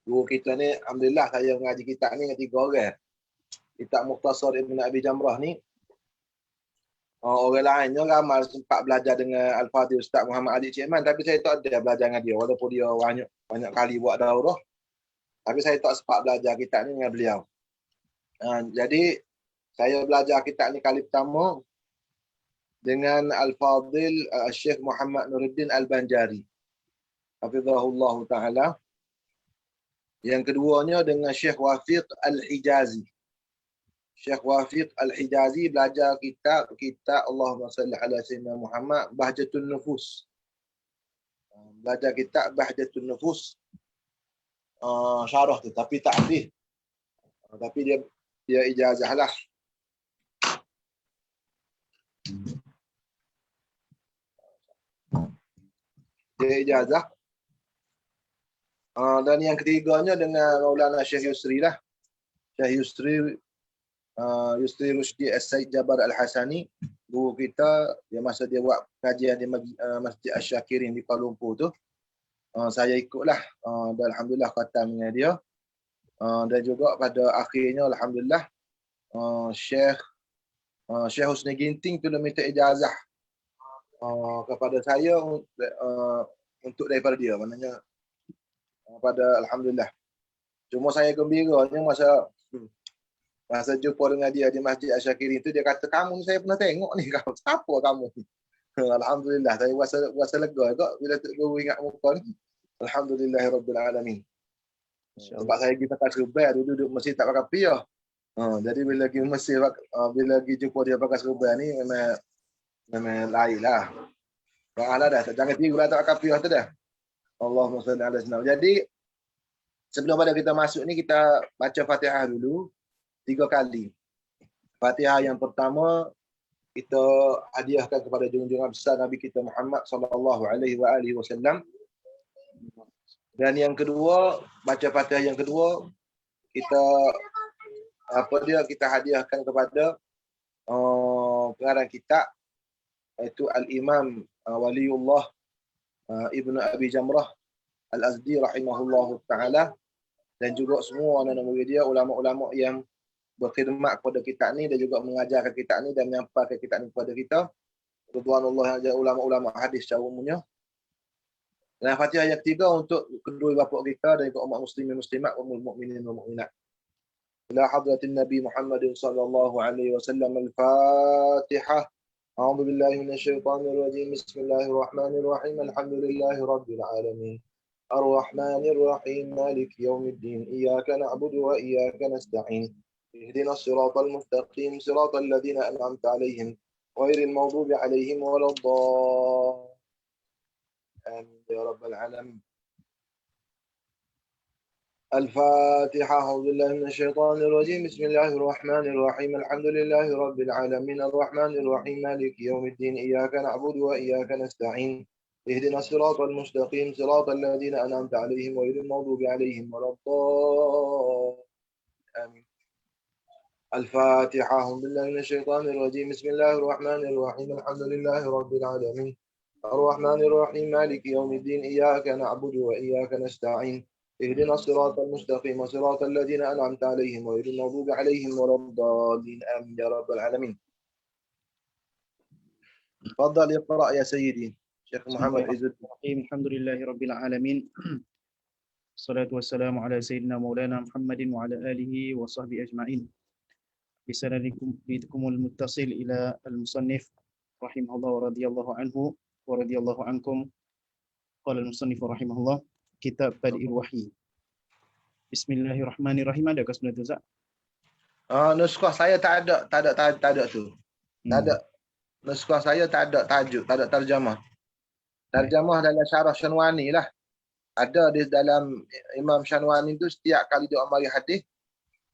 Guru kita ni, alhamdulillah saya mengaji kitab ni dengan 3 orang. Kitab Mukhtasar Ibn Abi Jamrah ni, orang lainnya ramai sempat belajar dengan Al-Fadhil Ustaz Muhammad Ali Cik Man, tapi saya tak ada belajar dengan dia walaupun dia banyak kali buat daurah, tapi saya tak sempat belajar kitab ni dengan beliau. Jadi saya belajar kitab ni kali pertama dengan Al-Fadhil Syekh Muhammad Nuruddin Al-Banjari, hafizahullah taala. Yang keduanya dengan Syekh Wafiq Al-Hijazi. Syekh Wafiq Al-Hijazi belajar kitab Allahumma salli ala sayyidina Muhammad Bahjatun Nufus. Belajar kitab Bahjatun Nufus. Syarah tu tapi tak habis. Tapi dia ijazah lah. Dia ijazah. Dan yang ketiganya dengan Maulana Syekh Yusri lah. Syekh Yusri Rushdi As-Said Jabar Al-Hasani, guru kita, masa dia buat kajian di Masjid Asy-Syakirin di Kuala Lumpur tu, saya ikutlah, dan alhamdulillah khatam dengan dia. Dan juga pada akhirnya alhamdulillah Syekh Husni Ginting tu minta ijazah kepada saya untuk daripada dia, maknanya pada alhamdulillah. Cuma saya gembiranya masa jumpa dengan dia di Masjid Asy-Syakirin itu, dia kata, kamu ni saya pernah tengok ni, kamu siapa kamu ni? Alhamdulillah, saya rasa lega juga bila guru ingat muka ni. Alhamdulillahirabbil alamin. Sebab saya pergi pakai serban, duduk mesti tak pakai piah. Jadi bila pergi Mesir, bila pergi jumpa dia pakai serban ni, memang lain lah. Banglah dah, jangan tiru lah tak pakai piah tu dah. Allahumma salli ala sayyidina. Jadi sebelum pada kita masuk ni, kita baca Fatihah dulu 3 kali. Fatihah yang pertama kita hadiahkan kepada junjungan besar Nabi kita Muhammad sallallahu alaihi wasallam. Dan yang kedua, baca Fatihah yang kedua, kita hadiahkan kepada pengarang kitab, iaitu Al-Imam Waliullah Ibnu Abi Jamrah Al-Azdi rahimahullahu ta'ala, dan juga semua anak-anak murid dia, ulama-ulama yang berkhidmat kepada kitab ni dan juga mengajarkan kitab ni dan menyampaikan kitab ni kepada kita. Ridwanullah aja ulama-ulama hadis secara umumnya. Dan Fatihah yang ketiga untuk kedua bapa kita dan juga umat muslimin muslimat wa mukminin wa mukminat. Ila hadratin Nabi Muhammad sallallahu alaihi wasallam. Al-Fatihah. A'udzu billahi minasyaitonir rajim. Bismillahirrahmanirrahim. Alhamdulillahi rabbil alamin. Ar-Rahmanir Rahim. Maliki yaumiddin. Iyyaka na'budu wa iyyaka nasta'in. Ihdinas siratal mustaqim. Siratal ladzina an'amta 'alaihim ghairil maghdubi 'alaihim waladdallin. آمين يا رب العالمين. الفاتحة. أعوذ بالله من الشيطان الرجيم. بسم الله الرحمن الرحيم. الحمد لله رب العالمين. الرحمن الرحيم. مالك يوم الدين. إياك نعبد وإياك نستعين. اهدنا الصراط المستقيم. صراط الذين أنعمت عليهم غير المغضوب عليهم ولا الضالين. آمين. الفاتحة. أعوذ بالله من الشيطان الرجيم. بسم الله الرحمن الرحيم. الحمد لله رب العالمين. الرحمن الرحيم. مالك يوم الدين. إياك نعبد وإياك نستعين. اهدنا الصراط المستقيم. صراط الذين أنعمت عليهم غير المغضوب عليهم ولا الضالين. آمين يا رب العالمين. تفضل اقرأ يا سيدي شيخ محمد عز الدين. الحمد لله رب العالمين. الصلاة والسلام على سيدنا مولانا محمد وعلى آله وصحبه أجمعين. بسندكم المتصل إلى المصنف رحمه الله ورضي الله عنه ورضي الله عنكم. قال المصنف رحمه الله Kitab Bad'il Wahyi. Bismillahirrahmanirrahim. Ada ke sebenarnya tu, Zak? Nuskah saya tak ada tu. Tak ada. Nuskah saya tak ada tajuk, tak ada terjemah. Terjemah dalam Syarah Syanwani lah. Ada di dalam Imam Syanwani tu, setiap kali dia mari hadis,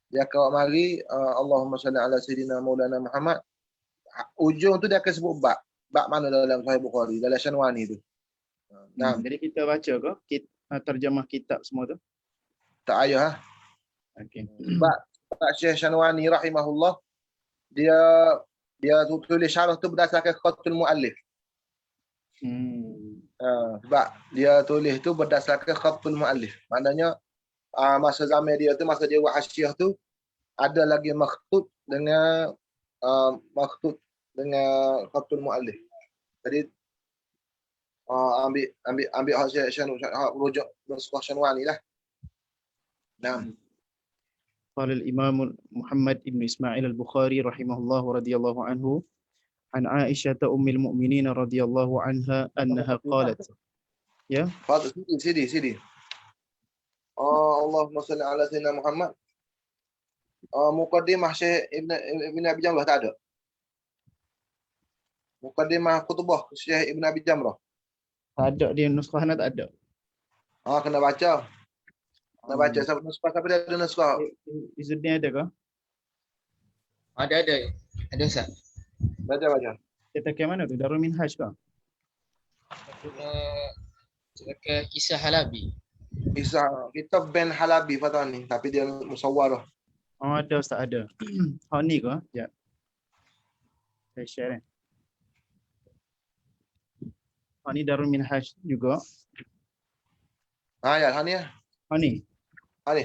dia akan mari Allahumma salli ala sayyidina Maulana Muhammad. Ujung tu dia akan sebut bab. Bab mana dalam Sahih Bukhari, dalam Syanwani tu. Jadi kita baca ke terjemah kitab semua tu? Tak payah. Okey. Sebab Syekh Syanwani rahimahullah, dia tulis syarah tu berdasarkan khatul muallif. Sebab dia tulis tu berdasarkan khatul muallif. Maknanya masa zaman dia tu, masa dia buat hasyiah tu, ada lagi makhtut dengan khatul muallif. Jadi ambil hak hak rujuk nuskah Syanwani lah. Nah, قال الإمام محمد بن إسماعيل البخاري رحمه الله ورضي الله عنه عن عائشة أم المؤمنين رضي الله عنها أنها قالت ya Fadil sidi. Allahumma salli ala sayyidina Muhammad. Muqaddimah Syekh Ibn Abi Jamrah tak ada. Muqaddimah khutbah Syekh Ibn Abi Jamrah. ada di nuskahnya tak ada. Kena baca. Kena baca. Siapa dia ada nuskah? Izzuddin ada ke? Ada. Ada Ustaz. Baca. Cetak yang mana tu? Darul Minhaj ke? Ke Isa Halabi. Kita band Halabi Fatah ni. Tapi dia musawwarah. Oh ada Ustaz, ada. Oh ni ke? Ya. Saya share ni. Oh ni Darul Minhaj juga. Ya, ni ya. Oh ni. Ni.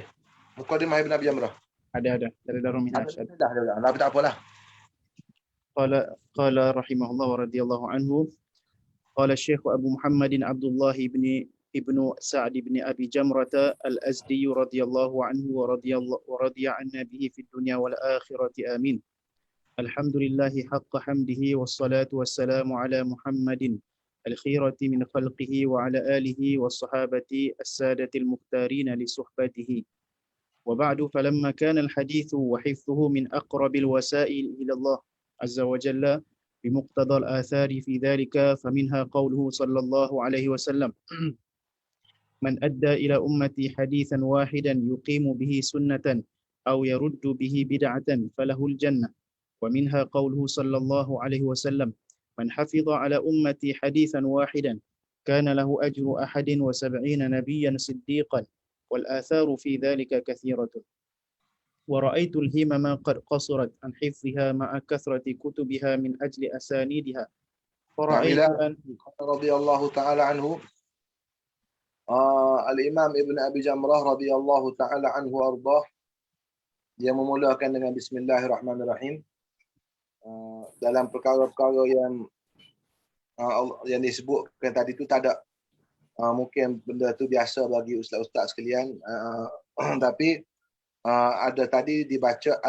Muqaddimah Ibn Abi Jamrah. Ada. Dari Darul Minhaj. Dah. Tapi tak apalah. قال رحمه الله ورضي الله عنه قال الشيخ أبو محمد عبد الله ابن سعد بن أبي جمرة الأزدي رضي الله عنه ورضي عنا به في الدنيا والآخرة آمين. الحمد لله حق حمده والصلاة والسلام على محمد الخيرة من خلقه وعلى آله والصحابة السادة المختارين لصحبته. وبعد فلما كان الحديث وحفظه من أقرب الوسائل إلى الله عز وجل بمقتضى الآثار في ذلك فمنها قوله صلى الله عليه وسلم من أدى إلى أمتي حديثا واحدا يقيم به سنة أو يرد به بدعة فله الجنة. ومنها قوله صلى الله عليه وسلم من حفظ على أمتي حديثا واحدا كان له أجر 71 نبيا صديقا والآثار في ذلك كثيرة. ورأيت الهمم قد قصرت عن حفظها مع كثرة كتبها من أجل أسانيدها فرأيت أن رضي الله تعالى عنه Al-Imam Ibn Abi Jamrah radhiyallahu ta'ala anhu ardah, dia memulakan dengan Bismillahirrahmanirrahim. Dalam perkara-perkara yang disebutkan tadi tu tak ada, mungkin benda tu biasa bagi ustaz-ustaz sekalian, tapi ada tadi dibaca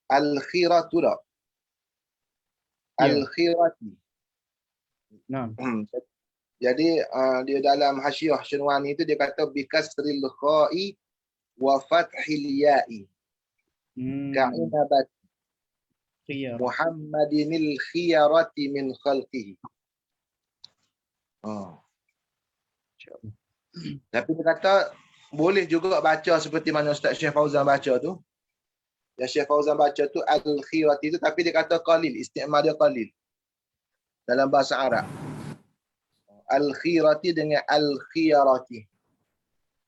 al-khiratu la. Al-khirati. Nah. Jadi dia dalam hasyiah Syanwani itu dia kata bikasril kha'i wa fathil ya'i. Ka'inabat Muhammadinil khiyarati min khalqihi. Tapi dia kata boleh juga baca seperti mana Ustaz Syekh Fauzan baca tu. Ya, Syekh Fauzan baca tu al-khiyarati tu, tapi dia kata qalil, isti'mal dia qalil dalam bahasa Arab. Al-khirati dengan al-khiyarati.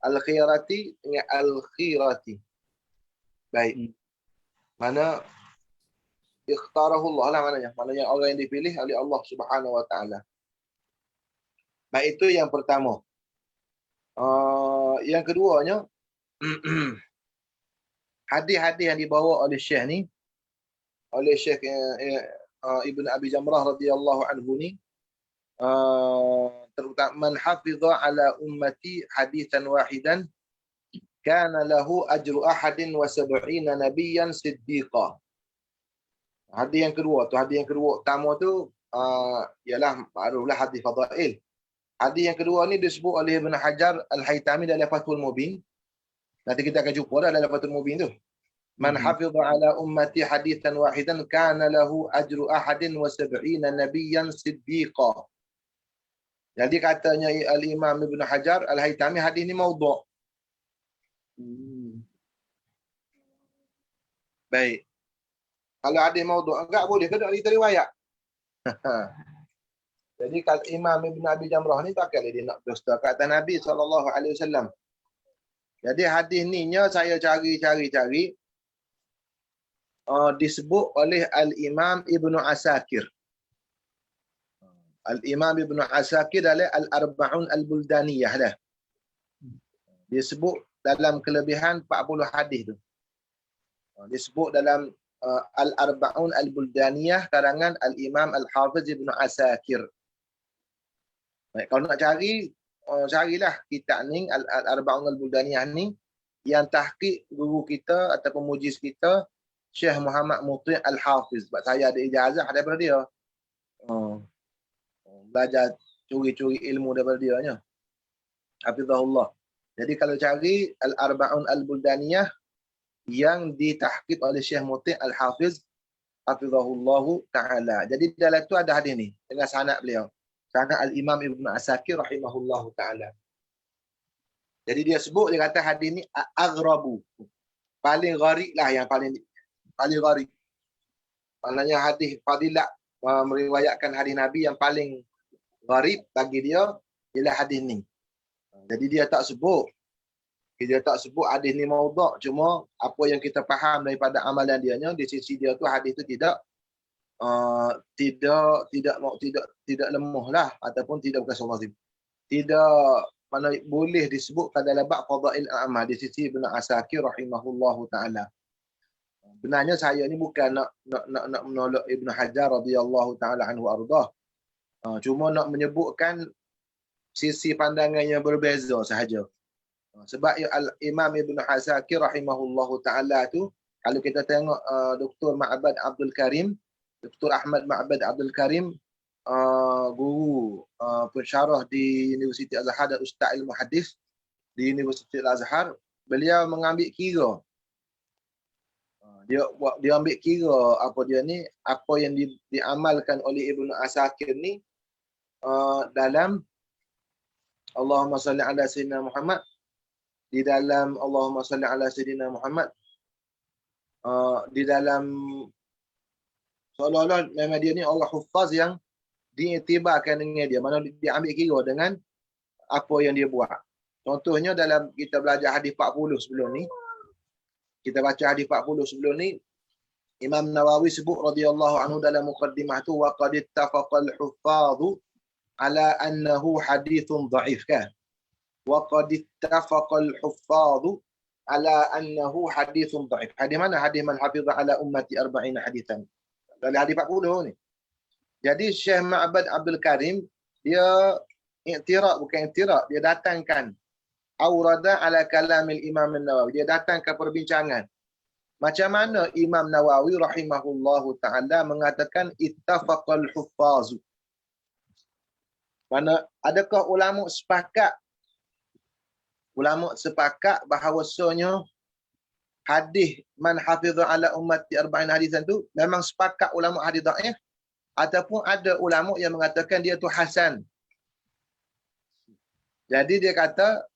Al-khiyarati dengan al-khirati. Baik. Mana ikhtarahu Allah lah maknanya. Maknanya orang yang dipilih oleh Allah Subhanahu wa taala. Baik, itu yang pertama. Yang keduanya hadis-hadis yang dibawa oleh Syekh ni, oleh Syekh Ibn Abi Jamrah radhiyallahu anhu ni, terutama man hafidha ala ummati hadithan wahidan kana lahu ajru 71 nabiyyan siddiqa. Hadis yang kedua tu, hadis yang kedua pertama tu ialah makruflah hadis fadail. Hadis yang kedua ni disebut oleh Ibn Hajar Al-Haytami dalam Fathul Mubin. Nanti kita akan jumpa dah dalam Fathul Mubin tu. Man hafidha ala ummati hadithan wahidan kana lahu ajru 71 nabiyyan siddiqa. Jadi katanya Al-Imam Ibn Hajar Al-Haytami hadis ni maudhu'. Baik. Kalau hadis maudhu' enggak boleh ke tak riwayat? Jadi kalau Imam Ibn Abi Jamrah ni tak kali dia nak dusta kata Nabi SAW. Jadi hadis ni nya saya cari disebut oleh Al-Imam Ibn Asakir. Al-Imam Ibn Asakir adalah Al-Arba'un Al-Buldaniyah dah. Dia sebut dalam kelebihan 40 hadis tu. Dia sebut dalam Al-Arba'un Al-Buldaniyah karangan Al-Imam Al-Hafiz Ibn Asakir. Baik, kalau nak cari, carilah kitab ni Al-Arba'un Al-Buldaniyah ni yang tahqiq guru kita ataupun mujiz kita Syekh Muhammad Muti' Al-Hafiz. Sebab saya ada ijazah daripada dia. Belajar curi-curi ilmu daripada dia nya. Hafizahullah. Jadi kalau cari Al-Arba'un Al-Buldaniyah yang ditahqiq oleh Syekh Muti' Al-Hafiz hafizahullahu taala. Jadi dalam tu ada hadis ni dengan sanad beliau. Sanad Al-Imam Ibn Asakir rahimahullahu taala. Jadi dia sebut, dia kata hadis ni aghrabu. Paling gharib lah, yang paling gharib. Maknanya hadis fadilat meriwayatkan hadis Nabi yang paling gharib bagi dia ialah hadis ni. Jadi dia tak sebut hadis ni maudhu', cuma apa yang kita faham daripada amalan dia nya di sisi dia tu hadis tu tidak lemah lah ataupun tidak bukan lazim. Tidak mana boleh disebutkan dalam bab fadail a'mal di sisi Ibn Asakir rahimahullahu taala. Benarnya saya ni bukan nak menolak Ibn Hajar radhiyallahu taala anhu ardah. Cuma nak menyebutkan sisi pandangan yang berbeza sahaja. Sebab Al-Imam Ibn Asakir rahimahullahu taala tu, kalau kita tengok Dr. Ma'bad Abdul Karim, Dr. Ahmad Ma'bad Abdul Karim, guru pensyarah di Universiti Al-Azhar dan Ustaz Ilmu Hadis di Universiti Al-Azhar, beliau mengambil kira. Dia ambil kira apa yang diamalkan oleh Ibn Asakir ni dalam Allahumma salli ala sayyidina Muhammad, di dalam Allahumma salli ala sayyidina Muhammad, di dalam seolah-olah memang dia ni Allah Huffaz yang diiktibarkan dengan dia, mana dia ambil kira dengan apa yang dia buat. Contohnya dalam kita belajar hadis 40 sebelum ni, kita baca hadis 40 sebelum ni, Imam Nawawi sebut radhiyallahu anhu dalam muqaddimah tu, wa qad ittafaqal huffadhu ala annahu hadithun dha'if kan. Wa qad ittafaqal huffadhu ala annahu hadithun dha'if. Hadis mana? Hadis man hafidha ala ummati 40 hadithan. Dalam hadis 40 ni. Jadi Syekh Ma'bad Abdul Karim dia dia datangkan aurada ala kalamil Imam Nawawi. Dia datangkan perbincangan. Macam mana Imam Nawawi rahimahullahu taala mengatakan ittafaqal huffazu. Mana adakah ulama sepakat bahawasanya hadis man hafidha ala ummati 40 hadisan tu memang sepakat ulama hadis dhaif, ataupun ada ulama yang mengatakan dia tu hasan. Jadi dia kata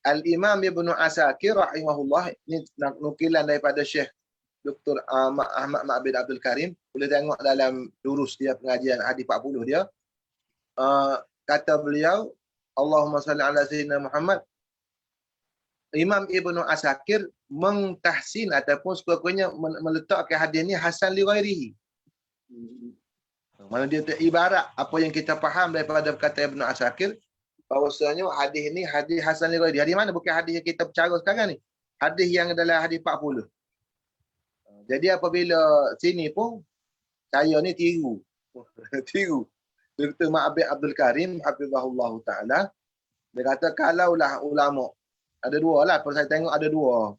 Al-Imam Ibn Asakir rahimahullah, ini nukilan daripada Syekh Dr. Ahmad Ma'bad Abdul Karim, boleh tengok dalam durus dia pengajian hadis 40 dia. Kata beliau, Allahumma salli ala sayyidina Muhammad, Imam Ibn Asakir mentahsin ataupun sekurang-kurangnya meletakkan hadis ni hasan li ghairihi. Mana dia ibarat apa yang kita faham daripada kata Ibn Asakir, bahawasanya hadis ni hadis hasan li ghairihi. Hadis mana? Bukan hadis yang kita bicara sekarang ni. Hadis yang dalam hadis 40. Jadi apabila sini pun saya ni tiru. Dr. Ma'bad Abdul Karim hafizahullah taala, dia kata kalaulah ulama ada dua lah, kalau saya tengok ada dua.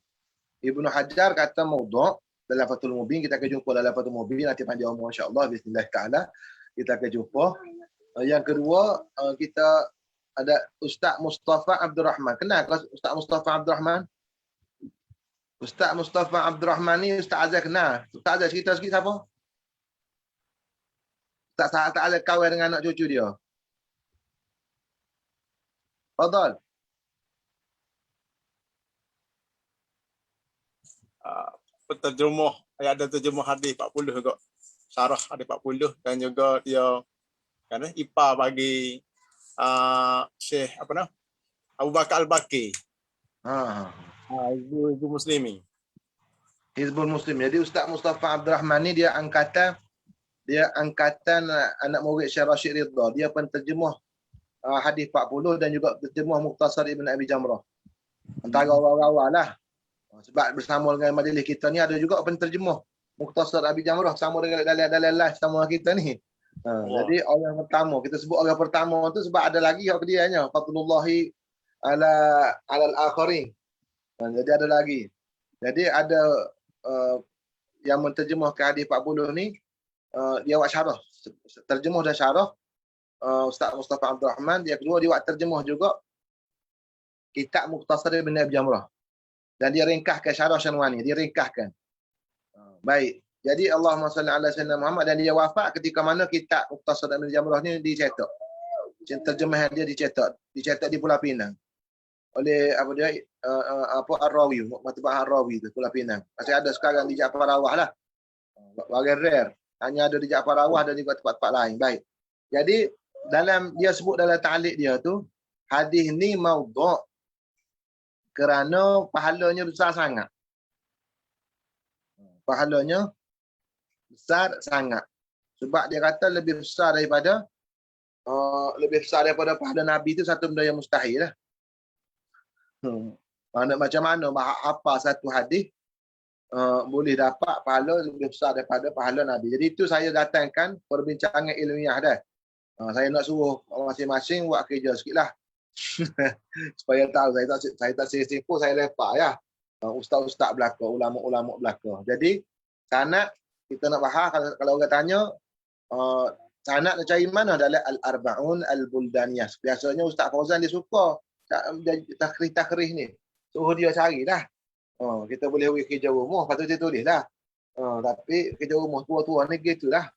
Ibnu Hajar kata maudhu' dalam Fathul Mubin, kita akan jumpa dalam Fathul Mubin nanti panjang umur insya-Allah bismillah taala kita akan jumpa. Yang kedua kita ada Ustaz Mustafa Abdul Rahman. Kenal Ustaz Mustafa Abdul Rahman? Ustaz Mustafa Abdul Rahman ni Ustaz Azhar kenal. Ustaz Azhar cerita sikit siapa? Tak ada kawan dengan anak cucu dia. Fadal. Penterjemah, ada terjemah hadis 40 juga. Syarah hadis 40 dan juga dia kan ipar bagi Syekh Abu Bakar Al-Baqi. Hizbul Muslimin. Hizbul Muslim. Jadi Ustaz Mustafa Abdul Rahman ni dia angkatan anak murid Syekh Rashid Ridha. Dia penterjemah hadis 40 dan juga terjemuh Mukhtasar Ibn Abi Jamrah. Antara awal-awal lah. Sebab bersama dengan majlis kita ni ada juga penterjemuh Mukhtasar Abi Jamrah sama dengan dalam live sama kita ni. Jadi orang pertama, kita sebut orang pertama tu sebab ada lagi hak dianya, fadlullahi ala al-akhirin. Jadi ada lagi. Jadi ada yang menterjemahkan hadis 40 ni, dia buat syarah. Terjemuh dan syarah Ustaz Mustafa Abdul Rahman. Yang kedua dia buat terjemuh juga kitab Mukhtasar Ibn Abi Jamrah. Dan dia ringkaskan syarah Syanwani, dia ringkaskan. Baik. Jadi Allahumma salli ala sayyidina Muhammad, dan dia wafat ketika mana kitab Mukhtasar Ibn Abi Jamrah ni dicetak. Terjemahan dia dicetak di Pulau Pinang oleh Ar-Rawi, Matba'ah Ar-Rawi tu, Pulau Pinang. Masih ada sekarang di Ja'far Rawah lah. Bagian rare. Hanya ada di Ja'far Rawah dan juga tempat-tempat lain. Baik. Jadi dia sebut dalam ta'liq dia tu, hadis ni maudhu' kerana pahalanya besar sangat. Pahalanya besar sangat. Sebab dia kata lebih besar daripada pahala Nabi itu satu benda yang mustahil lah. Macam mana apa satu hadis boleh dapat pahala lebih besar daripada pahala Nabi. Jadi itu saya datangkan perbincangan ilmiah dah. Saya nak suruh masing-masing buat kerja sikit lah. Supaya tahu, saya tak simpul, saya lepak ya. Ustaz-ustaz belaka, ulama-ulama belaka. Jadi sanad kita nak bahas, kalau orang tanya sanad nak cari mana dalam Al-Arba'un Al-Buldaniyah. Biasanya Ustaz Fauzan dia suka takrih ni. Suruh dia cari dah. Kita boleh buat kerja rumah, patut dia tulis lah. Tapi kerja rumah tua-tua ni gitulah.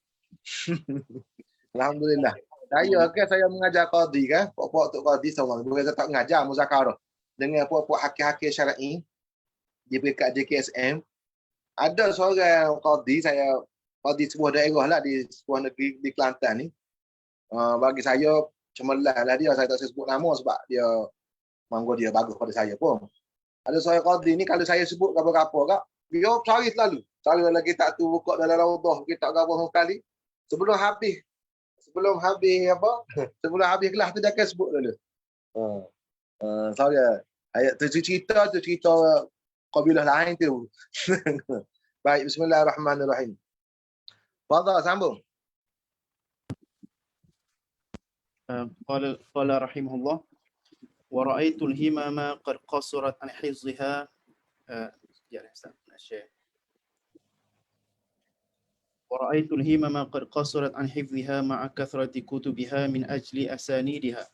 Alhamdulillah. Saya mengajar qadi kan, puak-puak untuk qadi sama. Bukan saya tak mengajar muzakarah dengan puak-puak hakim-hakim syar'i di peringkat JKSM. Ada seorang qadi sebuah daerah lah di sebuah negeri di Kelantan ni. Bagi saya cemerlang lah dia, saya tak sebut nama sebab dia manggo dia bagus pada saya pun. Ada seorang qadi ni, kalau saya sebut apa-apa kak, dia cari selalu. Cari dalam kitab tu, buka dalam Raudhah, kitab apa kali. Sebelum habis kelas tu dia akan sebut dulu. Ayat tu cerita kabilah lain tu. Baik, bismillahirrahmanirrahim. Fadhal, sambung. قال رحمه الله ورأيت الهمم قد قصرت عن حفظها ورأيت الهمم قد قصرت عن حفظها مع كثرة كتبها من أجل أسانيدها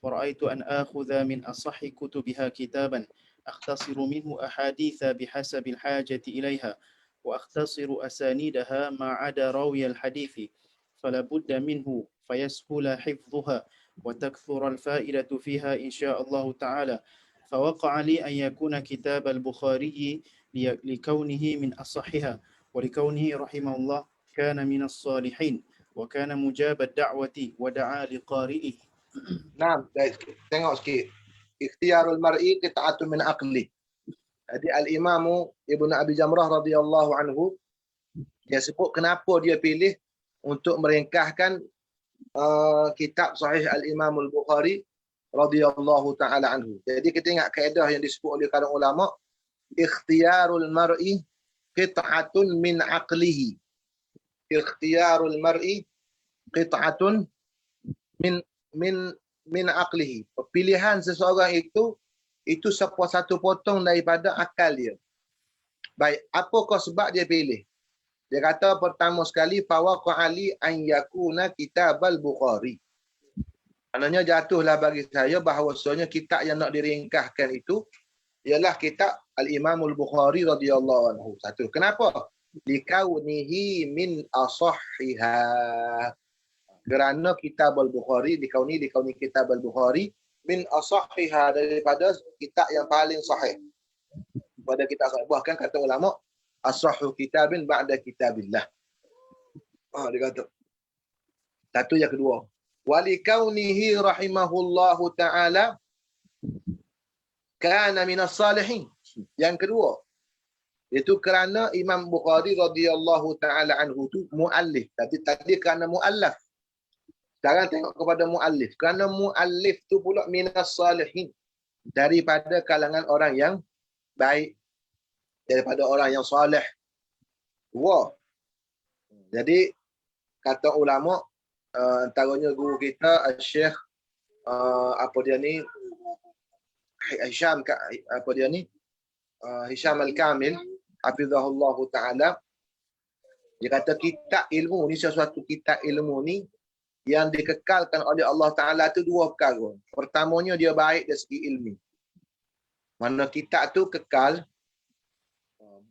فرأيت أن آخذ من أصح كتبها كتابا أختصر منه أحاديث بحسب الحاجة إليها وأختصر أسانيدها ما عدا راوي الحديث فلا بد منه فيسهل حفظها وتكثر الفائدة فيها إن شاء الله تعالى. فوقع لي أن يكون كتاب البخاري لكونه من أصحها ولكونه رحمه الله كان من الصالحين وكان مجاب الدعوة ودعا لقارئه. Nah, tengok sikit. Ikhtiarul mar'i qit'atun min aqli. Jadi Al-Imam Ibn Abi Jamrah radhiyallahu anhu, dia sebut kenapa dia pilih untuk meringkaskan kitab Sahih Al-Imam Al-Bukhari radhiyallahu ta'ala anhu. Jadi kita ingat kaedah yang disebut oleh kalangan ulama, ikhtiarul mar'i qit'atun min aqlihi. Ikhtiarul mar'i qit'atun min aqlihi. Pilihan seseorang itu satu potong daripada akal dia. Baik, apakah sebab dia pilih? Dia kata pertama sekali fawaqa'ali an yakuna kitabal Bukhari. Maknanya jatuhlah bagi saya bahawasanya kitab yang nak diringkaskan itu ialah kitab Al-Imam Al-Bukhari radhiyallahu anhu. Satu. Kenapa? Likaunihi min asahhiha. Kerana kitab Al-Bukhari dikauni kitab Al-Bukhari min asahhiha, daripada kitab yang paling sahih. Pada kitab sahih. Bahkan kata ulama asahhu kitabin ba'da kitabillah. Dia kata. Satu. Yang kedua, walikaunihi rahimahullahu ta'ala kana minas salihin. Yang kedua, itu kerana Imam Bukhari radhiyallahu ta'ala anhu tu muallif. Tadi kerana muallaf. Sekarang tengok kepada muallif. Kerana muallif tu pula minas salihin. Daripada kalangan orang yang baik. Daripada orang yang soleh. Dua. Jadi, kata ulama, antaranya guru kita, Syekh, apa dia ni, Hisham, apa dia ni, Hisham Al-Kamil, hafizahullah ta'ala, dia kata kitab ilmu ni, sesuatu kitab ilmu ni, yang dikekalkan oleh Allah Ta'ala tu dua perkara. Pertamanya dia baik dari segi ilmi. Mana kitab tu kekal,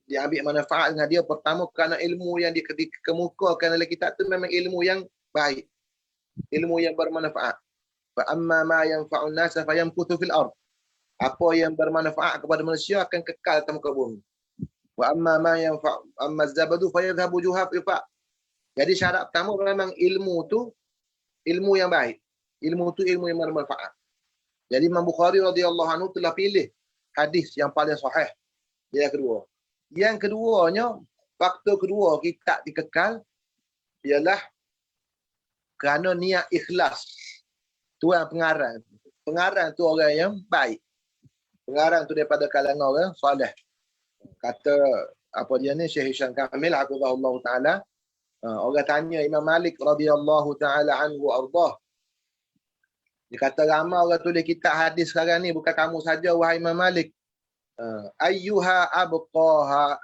dia ambil manfaat dengan dia. Pertama kerana ilmu yang dikemukakan oleh kitab tu memang ilmu yang baik. Ilmu yang bermanfaat. Fa amma ma yanfa'un nasa fayamkuthu fil ard. Apa yang bermanfaat kepada manusia akan kekal di muka bumi. Wa amma ma yanfa' amma zabadu fayadhhabu juhab ifa. Jadi syarat pertama memang ilmu tu ilmu yang baik. Ilmu tu ilmu yang bermanfaat. Jadi Imam Bukhari radhiyallahu anhu telah pilih hadis yang paling sahih. Yang kedua. Yang keduanya, faktor kedua kitab dikekal ialah kerana niat ikhlas. Tuan pengarang. Pengarang tu orang yang baik. Pengarang tu daripada kalangan orang soleh. Kata apa dia ni, Syekh Hisham Kamil hafizahullah taala, orang tanya Imam Malik radhiyallahu taala anhu ardah. Dia kata ramai orang tulis kitab hadis sekarang ni, bukan kamu saja wahai Imam Malik. Ayyuha abqaha,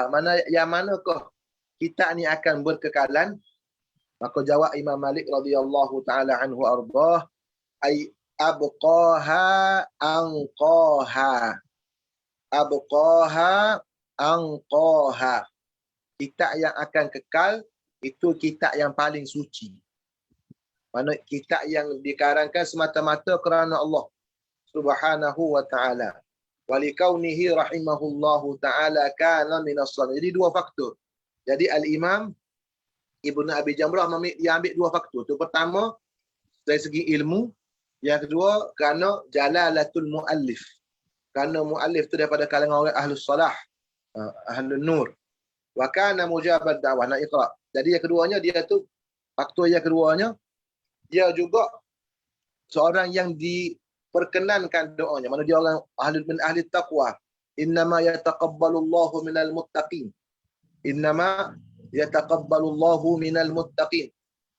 mana yang manakah kitab ni akan berkekalan? Maka jawab Imam Malik radhiyallahu taala anhu ardah, ay abqaha anqaha. Abqaha anqaha. Kitab yang akan kekal itu kitab yang paling suci. Mana kitab yang dikarangkan semata-mata kerana Allah Subhanahu wa taala. Walikaunihi rahimahullahu taala kana minas salihin. Jadi dua faktor. Jadi al-Imam Ibnu Abi Jamrah dia ambil dua faktor. Tu pertama dari segi ilmu, yang kedua kerana jalalatul muallif. Kerana muallif tu daripada kalangan orang ahlus salah, ahlun nur. Wa kana mujabad da'wah, nak iqra. Jadi yang keduanya dia tu, faktor yang keduanya dia juga seorang yang diperkenankan doanya. Mana dia orang ahli taqwa. Innama yataqabbalullahu minal muttaqin. Innama yataqabbalullahu minal muttaqin.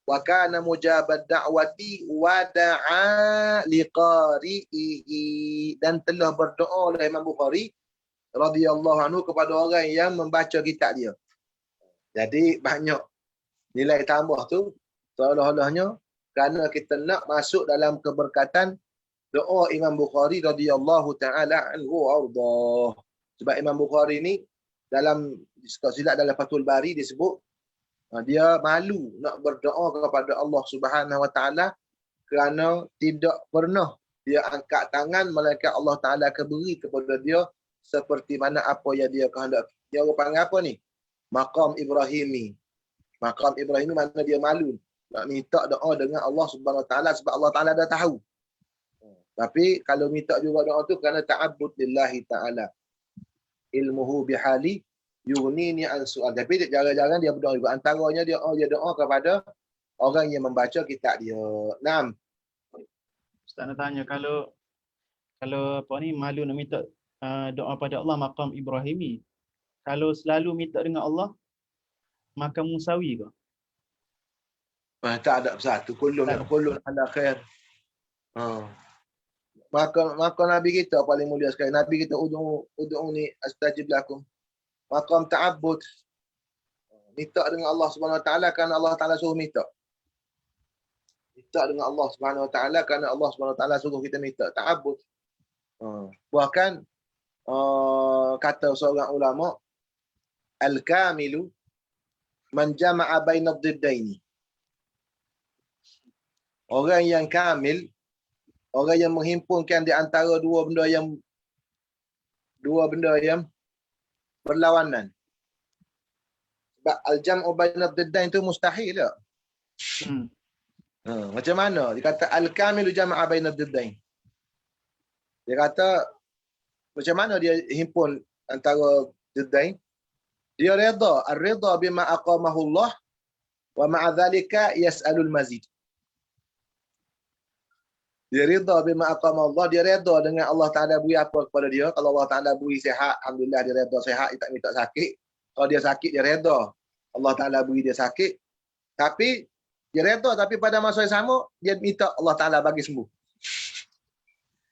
Wa kana mujabad da'wati wa da'a liqari'ihi. Dan telah berdoa oleh Imam Bukhari radhiyallahu anhu kepada orang yang membaca kitab dia. Jadi banyak nilai tambah tu seolah-olahnya kerana kita nak masuk dalam keberkatan doa Imam Bukhari radhiyallahu taala anhu ardah. Sebab Imam Bukhari ni dalam silap dalam Fathul Bari disebut dia malu nak berdoa kepada Allah Subhanahu wa taala kerana tidak pernah dia angkat tangan melainkan Allah Taala akan beri kepada dia seperti mana apa yang dia kehendaki. Dia orang panggil apa ni? Maqam Ibrahimi. Maqam Ibrahimi mana dia malu nak minta doa dengan Allah Subhanahu wa taala sebab Allah Taala dah tahu. Tapi kalau minta juga doa tu kerana ta'abbud lillahi taala. Ilmuhu bihali yughnini an su'al. Tapi jarang-jarang dia berdoa juga. Antaranya dia doa kepada orang yang membaca kitab dia. Naam. Ustaz nak tanya, kalau apa ni malu nak minta doa pada Allah maqam Ibrahimi, kalau selalu minta dengan Allah maka musawi ke? Tak ada satu. Kullun ala khair. Maka Nabi kita paling mulia sekali. Nabi kita ud'uni astajib lakum. Maqam ta'abbud. Minta dengan Allah Subhanahu wa taala kerana Allah Taala suruh minta. Minta dengan Allah Subhanahu wa taala kerana Allah Subhanahu wa taala suruh kita minta. Ta'abbud. Bahkan kata seorang ulama, al-kamilu man jama'a baina ad-diddaini. Orang yang kamil, orang yang menghimpunkan di antara dua benda yang berlawanan. Sebab al-jam'u baina ad-diddain itu mustahil tak? Macam mana? Dia kata al-kamilu jama'a baina ad-diddain. Dia kata macam mana dia himpun antara diddain? Dia redha, ar-ridha bima aqamahu Allah Wa ma'a dzalika yas'alul mazid. Dia redha bima aqama Allah, dia redha dengan Allah Taala beri apa kepada dia. Kalau Allah Taala beri sihat, alhamdulillah dia redha sihat, dia tak minta sakit. Kalau dia sakit dia redha. Allah Taala beri dia sakit. Tapi dia redha, tapi pada masa yang sama dia minta Allah Taala bagi sembuh.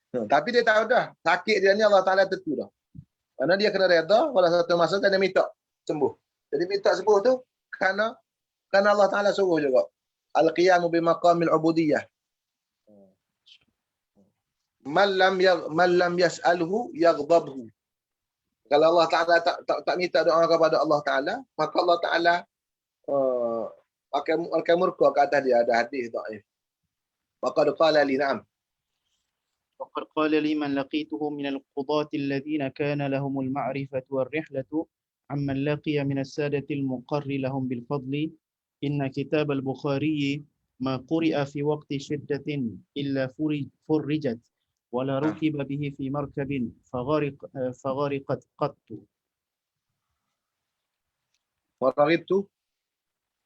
Tapi dia tahu dah, sakit dia ni Allah Taala tentu dah. Kerana dia kena redha pada satu masa dan dia minta sembuh. Jadi minta sembuh tu kerana Allah Taala suruh juga. Al-qiyamu bimaqamil ubudiyah. Man lam yas'alhu yaghdabhu. Kalau Allah Taala tak minta doa kepada Allah Taala, maka Allah Taala akan murka ke atas dia. Ada hadis dhaif. Faqad qala li na'am. وقد قال لي من لقيته من القضاة الذين كان لهم المعرفة والرحلة عمن لقي من السادة المقر لهم بالفضل إن كتاب البخاري ما قرئ في وقت شدة إلا فرجت ولا ركب به في مركب فغرقت قط.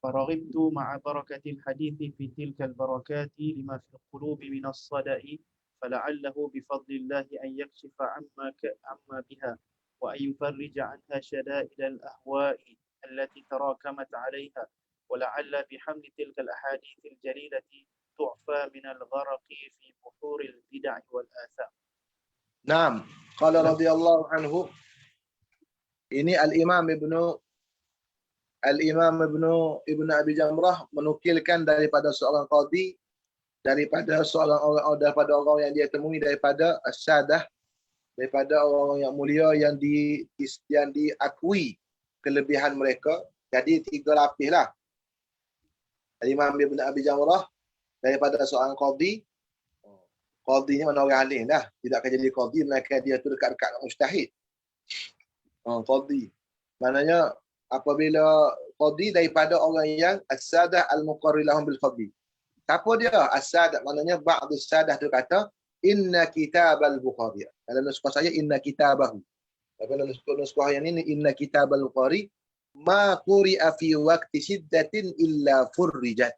فرغبت مع بركة الحديث في تلك البركات لما في القلوب من الصدأ فلعله بفضل الله أن يكشف عما بها وأن يفرج عنها شدائد الأهواء التي تراكمت عليها ولعل بحمل تلك الأحاديث الجليلة تعفى من الغرق في بحور البدع والآثام. نعم قال رضي الله عنه. Ini Al-Imam Ibnu Abi Jamrah menukilkan daripada seorang qadi, daripada orang yang dia temui daripada as-sadah, daripada orang yang mulia yang diakui kelebihan mereka. Jadi 3 lapis lah. Imam Ibn Abi Jamrah daripada seorang qadi. Qadi ni mana orang alim dah. Tidak akan jadi qadi melainkan dia tu dekat-dekat mujtahid. Qadi. Maknanya apabila qadi daripada orang yang as-sadah al-muqarrir lahum bil fadli. Siapa dia? As-sadah maknanya ba'd as-sadah tu kata inna kitabal Bukhari. Dalam nuskah saya inna kitabahu. Tapi dalam nuskah yang ini inna kitabal Bukhari ma quri'a fi waqti shiddatin illa furrijat.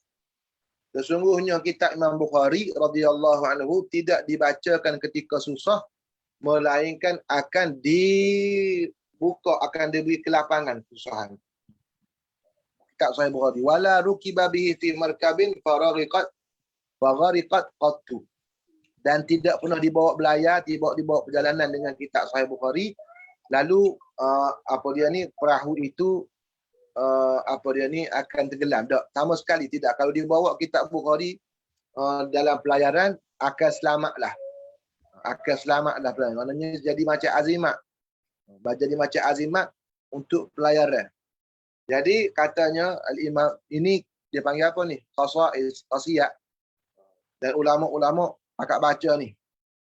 Sesungguhnya kitab Imam Bukhari radhiyallahu anhu tidak dibacakan ketika susah, melainkan akan dibuka, akan diberi kelapangan kesusahan. Kitab Sahih Bukhari wala rukiba bihi fi markabin farariqat qattu. Dan tidak pernah dibawa belayar, dibawa perjalanan dengan kitab Sahih Bukhari. Lalu perahu itu akan tenggelam. Tak, sama sekali tidak. Kalau dibawa kitab Bukhari dalam pelayaran akan selamatlah. Maknanya jadi macam azimat. Jadi macam azimat untuk pelayaran. Jadi katanya al-Imam ini dia panggil apa ni? Khasiyat. Dan ulama-ulama akak baca ni.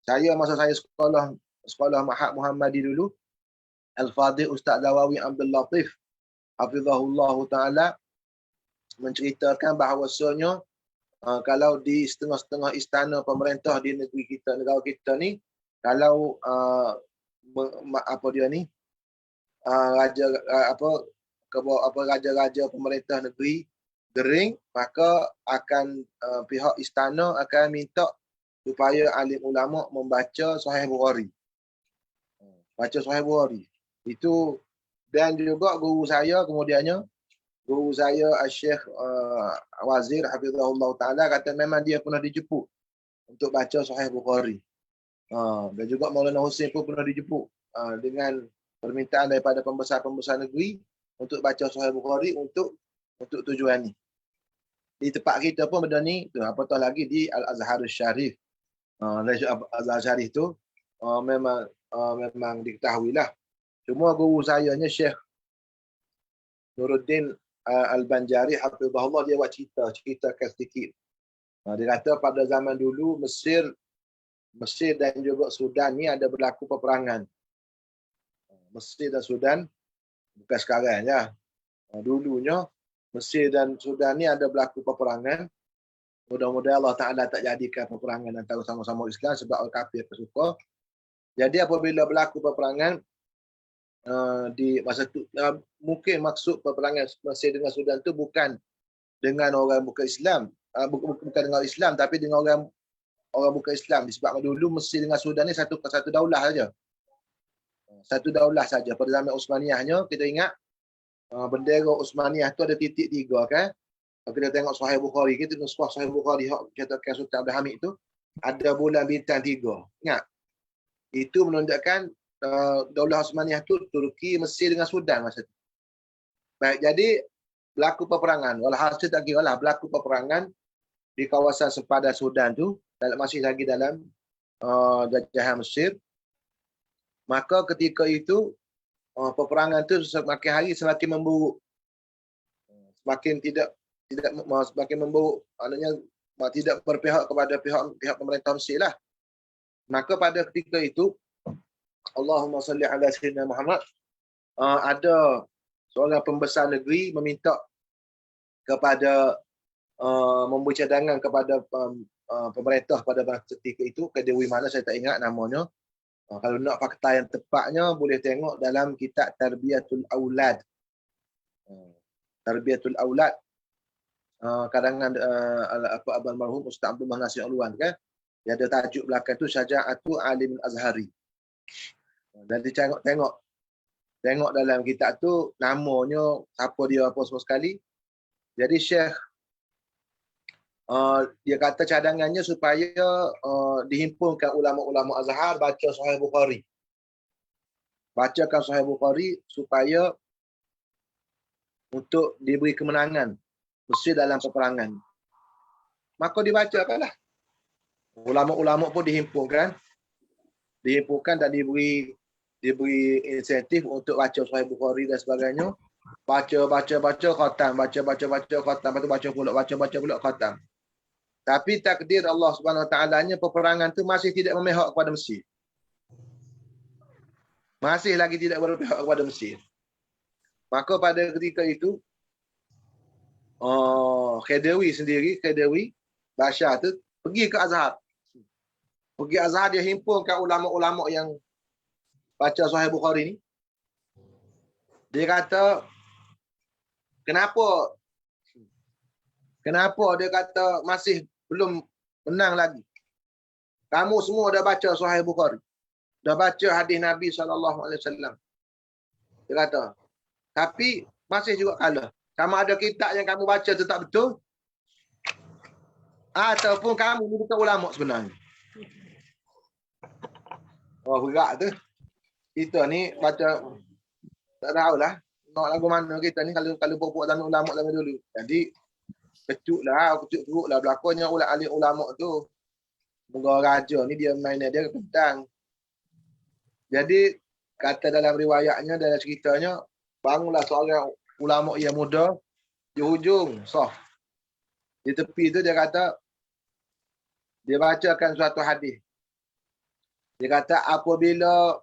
Saya masa saya sekolah Mahad Muhammadi dulu, Al-Fadhil Ustaz Zawawi Abdul Latif hafizahullah taala menceritakan bahawasanya kalau di setengah-setengah istana pemerintah di negara kita ni, kalau raja-raja pemerintah negeri gering, maka akan pihak istana akan minta supaya alim ulama membaca Sahih Bukhari. Baca Sahih Bukhari. Itu, dan juga guru saya kemudiannya, guru saya Syekh Wazir hafizahullah taala kata memang dia pernah dijemput untuk baca Sahih Bukhari. Dan juga Maulana Hussein pun pernah dijemput dengan permintaan daripada pembesar-pembesar negeri untuk baca Sahih Bukhari untuk tujuan ni. Di tempat kita pun benda ni, apatah lagi di Al-Azhar Syarif. Al-Azhar Syarif tu memang diketahuilah. Cuma guru saya ni Syekh Nuruddin Al-Banjari hafizahullah, dia buat ceritakan sedikit. Dia kata pada zaman dulu Mesir dan juga Sudan ni ada berlaku peperangan. Mesir dan Sudan bukan sekarang ya. Dulunya Mesir dan Sudan ni ada berlaku peperangan. Mudah-mudahan Allah Ta'ala tak jadikan peperangan antara sama-sama Islam sebab orang kafir suka. Jadi apabila berlaku peperangan di masa tu, mungkin maksud peperangan Mesir dengan Sudan tu bukan dengan orang bukan Islam. Bukan dengan Islam tapi dengan orang bukan Islam. Disebabkan dulu Mesir dengan Sudan ni satu daulah saja. Satu daulah saja. Pada zaman Uthmaniyahnya kita ingat bendera Uthmaniyah tu ada titik 3 kan. Kalau kita tengok Sahih Bukhari, kita nuskah Sahih Bukhari hak katakan Sultan Abdul Hamid tu ada bulan bintang 3. Ingat. Itu menunjukkan daulah Uthmaniyah tu Turki, Mesir dengan Sudan masa tu. Baik, jadi berlaku peperangan. Walhasil tak kira lah berlaku peperangan di kawasan sepadan Sudan tu, masih lagi dalam jajahan Mesir. Maka ketika itu peperangan tu semakin hari semakin memburuk. Semakin memburuk, maknanya tidak berpihak kepada pihak pemerintah Mesir lah. Maka pada ketika itu Allahumma salli ala sayyidina Muhammad, ada seorang pembesar negeri meminta kepada memberi cadangan kepada pemerintah pada ketika itu, Khedive mana saya tak ingat namanya. Kalau nak fakta yang tepatnya boleh tengok dalam kitab Tarbiyatul Aulad. Tarbiyatul Aulad karangan Abang Marhum Ustaz Abdullah Nasir Alwan kan. Dia ada tajuk belakang tu Syaja'atu Alim Azhari. Dan tengok dalam kitab tu namanya siapa dia apa semua sekali. Jadi Syekh dia kata cadangannya supaya dihimpunkan ulama-ulama Azhar baca Sahih Bukhari. Bacakan Sahih Bukhari supaya untuk diberi kemenangan Mesir dalam peperangan. Maka dibacakanlah. Ulama-ulama pun dihimpunkan dan diberi insentif untuk baca Sahih Bukhari dan sebagainya. Baca khatam, khatam, baca pula khatam. Tapi takdir Allah Subhanahu Wa Taala-nya peperangan tu masih tidak memihak kepada Mesir. Masih lagi tidak berpihak kepada Mesir. Maka pada ketika itu Khedive Bashar tu pergi ke Azhar. Dia himpunkan ulama-ulama yang baca Sahih Bukhari ni. Dia kata, kenapa dia kata masih belum menang lagi? Kamu semua dah baca Sahih Bukhari. Dah baca hadis Nabi SAW. Dia kata, tapi masih juga kalah. Sama ada kitab yang kamu baca tu tak betul, ataupun kamu ni bukan ulama sebenarnya. Berat tu. Kita ni baca, tak tahulah nak lagu mana kita ni kalau pokok tanah ulama zaman dulu. Jadi kecut teruk lah berlakunya alim ulama tu. Moga raja ni dia main dia pedang. Jadi kata dalam riwayatnya, dalam ceritanya, bangunlah seorang ulama yang muda di hujung saf. Di tepi tu dia kata, dia bacakan suatu hadis. Dia kata apabila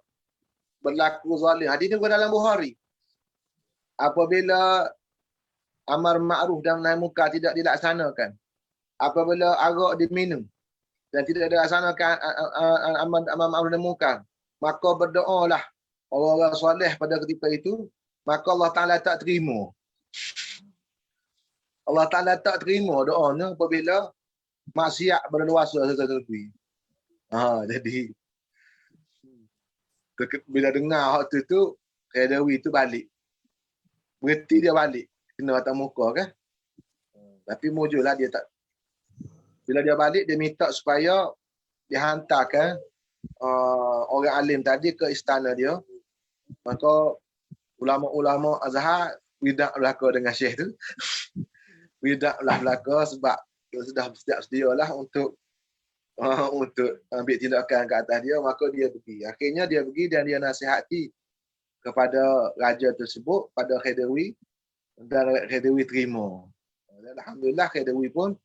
berlaku zalim, hadis ni bukan dalam Bukhari. Apabila amar ma'ruf dan nahi munkar tidak dilaksanakan, apabila arak diminum dan tidak dilaksanakan amar ma'ruf dan munkar, maka berdoalah orang-orang soleh pada ketika itu, maka Allah Ta'ala tak terima. Allah Ta'ala tak terima doanya apabila maksiat berluasa sesuatu. Jadi bila dengar hak tu Khedive tu balik. Berhenti dia balik. Kena atas muka kan. Tapi mujurlah dia tak. Bila dia balik, dia minta supaya dihantarkan orang alim tadi ke istana dia. Maka ulama-ulama Azhar widak belaka dengan Syekh tu. Widak belaka sebab dia sudah sedia lah untuk ambil tindakan ke atas dia. Maka dia pergi. Akhirnya dia pergi dan dia nasihati kepada raja tersebut, pada Khedive, dan Khedive terima. Alhamdulillah Khedive pun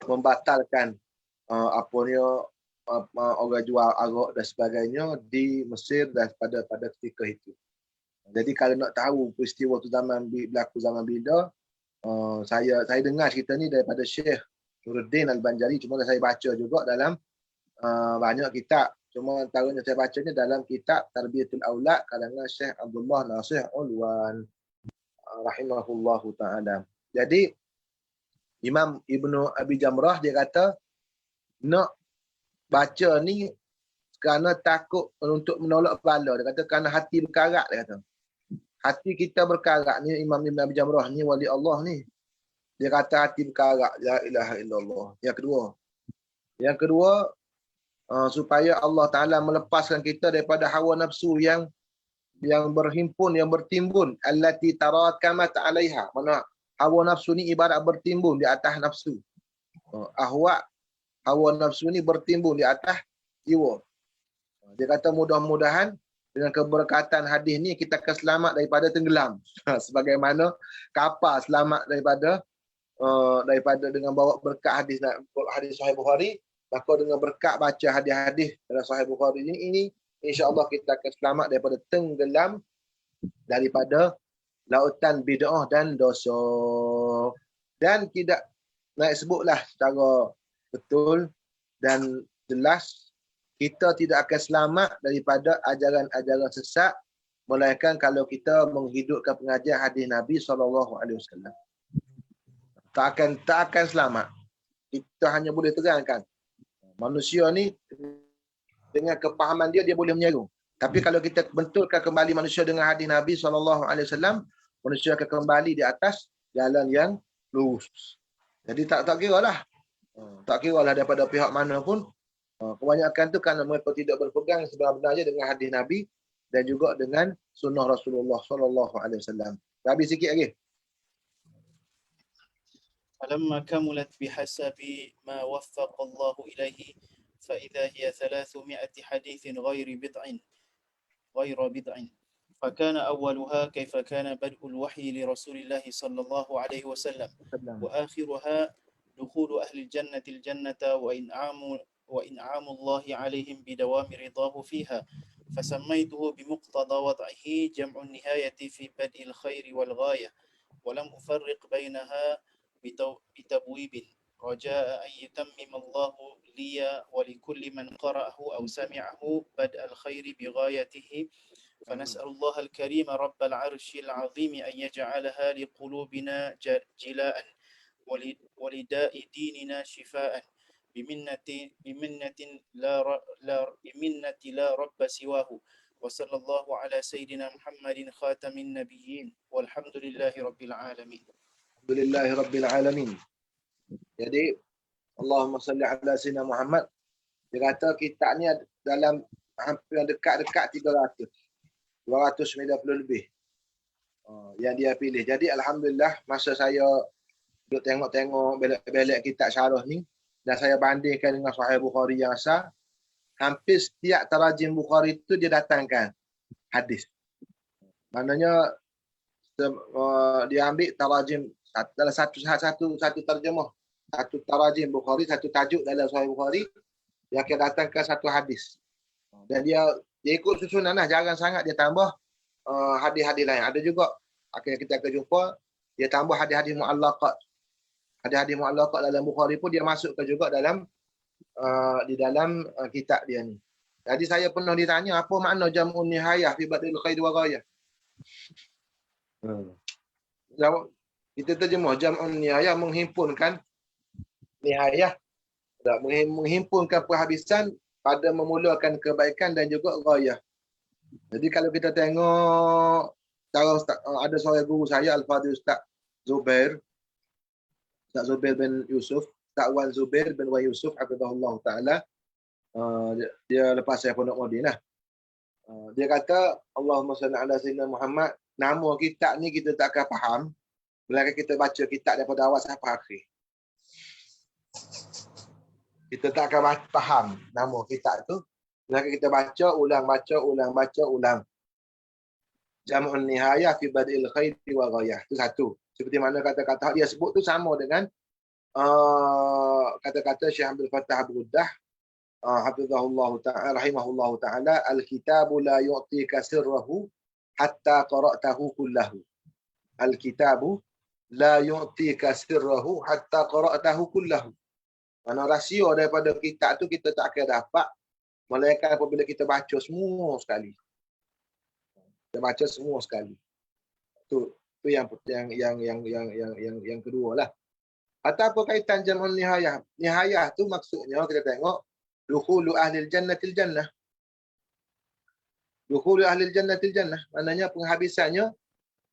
membatalkan orang jual arak dan sebagainya di Mesir dan pada ketika itu. Jadi kalau nak tahu peristiwa tu berlaku zaman bila, saya dengar cerita ni daripada Syekh Nuruddin Al-Banjari, cuma saya baca juga dalam banyak kitab. Cuma antaranya saya bacanya dalam kitab Tarbiyatul Aulad karangan Syekh Abdullah Nasir Alwan rahimahullahu ta'ala. Jadi Imam Ibnu Abi Jamrah dia kata nak baca ni kerana takut untuk menolak bala. Dia kata kerana hati berkarat, dia kata. Hati kita berkarat ni, Imam Ibn Abi Jamrah ni wali Allah ni. Dia kata hati berkarat, la ilaha illallah. Yang kedua supaya Allah Taala melepaskan kita daripada hawa nafsu yang berhimpun, yang bertimbun, allati tarakamat 'alaiha. Mana hawa nafsu ni ibarat bertimbun di atas nafsu. Hawa nafsu ni bertimbun di atas jiwa. Dia kata mudah-mudahan dengan keberkatan hadis ni kita akan selamat daripada tenggelam. Sebagaimana kapal selamat daripada dengan bawa berkat hadis Sahih Bukhari, maka dengan berkat baca hadis-hadis dalam Sahih Bukhari ini insya-Allah kita akan selamat daripada tenggelam daripada lautan bid'ah dan dosa. Dan tidak nak sebutlah secara betul dan jelas, kita tidak akan selamat daripada ajaran-ajaran sesat melainkan kalau kita menghidupkan pengajian hadis Nabi SAW. Tak akan selamat. Kita hanya boleh terangkan. Manusia ni dengan kepahaman dia boleh menyeru. Tapi kalau kita bentulkan kembali manusia dengan hadis Nabi SAW, manusia akan kembali di atas jalan yang lurus. Jadi tak kira lah. Tak kira lah daripada pihak mana pun. Kebanyakan tu kerana mereka tidak berpegang sebenar-benarnya dengan hadis Nabi dan juga dengan sunnah Rasulullah SAW. Habis sikit lagi. فلما كملت بحسب ما وفق الله إليه فإذا هي 300 حديث غير بضع فكان أولها كيف كان بدء الوحي لرسول الله صلى الله عليه وسلم وآخرها دخول أهل الجنة وإنعام الله عليهم بدوام رضاه فيها فسميته بمقتضى وضعه جمع النهاية في بدء الخير والغاية ولم أفرق بينها بتبويب رجاء أن يتمم الله لي ولكل من قرأه أو سمعه بدء الخير بغايته فنسأل الله الكريم رب العرش العظيم أن يجعلها لقلوبنا جلاء ولداء ديننا شفاء بمنة لا رب سواه وصلى الله على سيدنا محمد خاتم النبيين والحمد لله رب العالمين. Alhamdulillahi Rabbil Alamin. Jadi Allahumma salli ala Sayyidina Muhammad. Dia kata kitab ni dalam hampir dekat-dekat 290 lebih yang dia pilih. Jadi Alhamdulillah masa saya duduk tengok-tengok belak-belak kitab syarah ni dan saya bandingkan dengan Sahih Bukhari yang asal, hampir setiap tarajim Bukhari itu dia datangkan hadis. Maknanya dia ambil tarajim dalam satu terjemah, satu tarajim Bukhari, satu tajuk dalam Sahih Bukhari, dia akan datangkan satu hadis. Dan dia ikut susunan lah, jarang sangat dia tambah hadis-hadis lain. Ada juga akhirnya kita akan jumpa dia tambah hadis-hadis mu'allaqat. Hadis-hadis mu'allaqat dalam Bukhari pun dia masukkan juga dalam di dalam kitab dia ni. Jadi saya pernah ditanya apa makna jam'un nihayah fi badil khair wa ghayah. Kita terjemah jam'un nihayah menghimpunkan nihayah, menghimpunkan perhabisan pada memulakan kebaikan dan juga ghayah. Jadi kalau kita tengok ada seorang guru saya Al-Fadhil Ustaz Zubair bin Yusuf, Ustaz Wan Zubair bin Wan Yusuf hafizahullah taala, dia lepas saya pondok Madinah. Dia kata Allahumma salli ala sayyidina Muhammad, nama kitab ni kita tak akan faham melainkan kita baca kitab daripada awal sampai akhir. Kita tak akan faham nama kitab tu melainkan kita baca ulang. Jam'un nihayah fi badil khair wa ghayah. Itu satu. Seperti mana kata-kata dia sebut tu sama dengan kata-kata Syekh Abdul Fattah Abuddah hafizahullah ta'ala rahimahullah ta'ala, al-kitabu la yu'tika sirrahu hatta qara'tahu kullahu. Al-kitabu la yu'tika sirrahu hatta qara'tahu kullahu. Mana rahsia daripada kitab tu kita tak akan dapat melainkan apabila kita baca semua sekali. Kita baca semua sekali. Tu yang kedua lah. Atau apa kaitan jam'un nihayah? Nihayah tu maksudnya kita tengok dukhulu ahlil jannatil jannah. Dukhulu ahlil jannatil jannah. Maknanya penghabisannya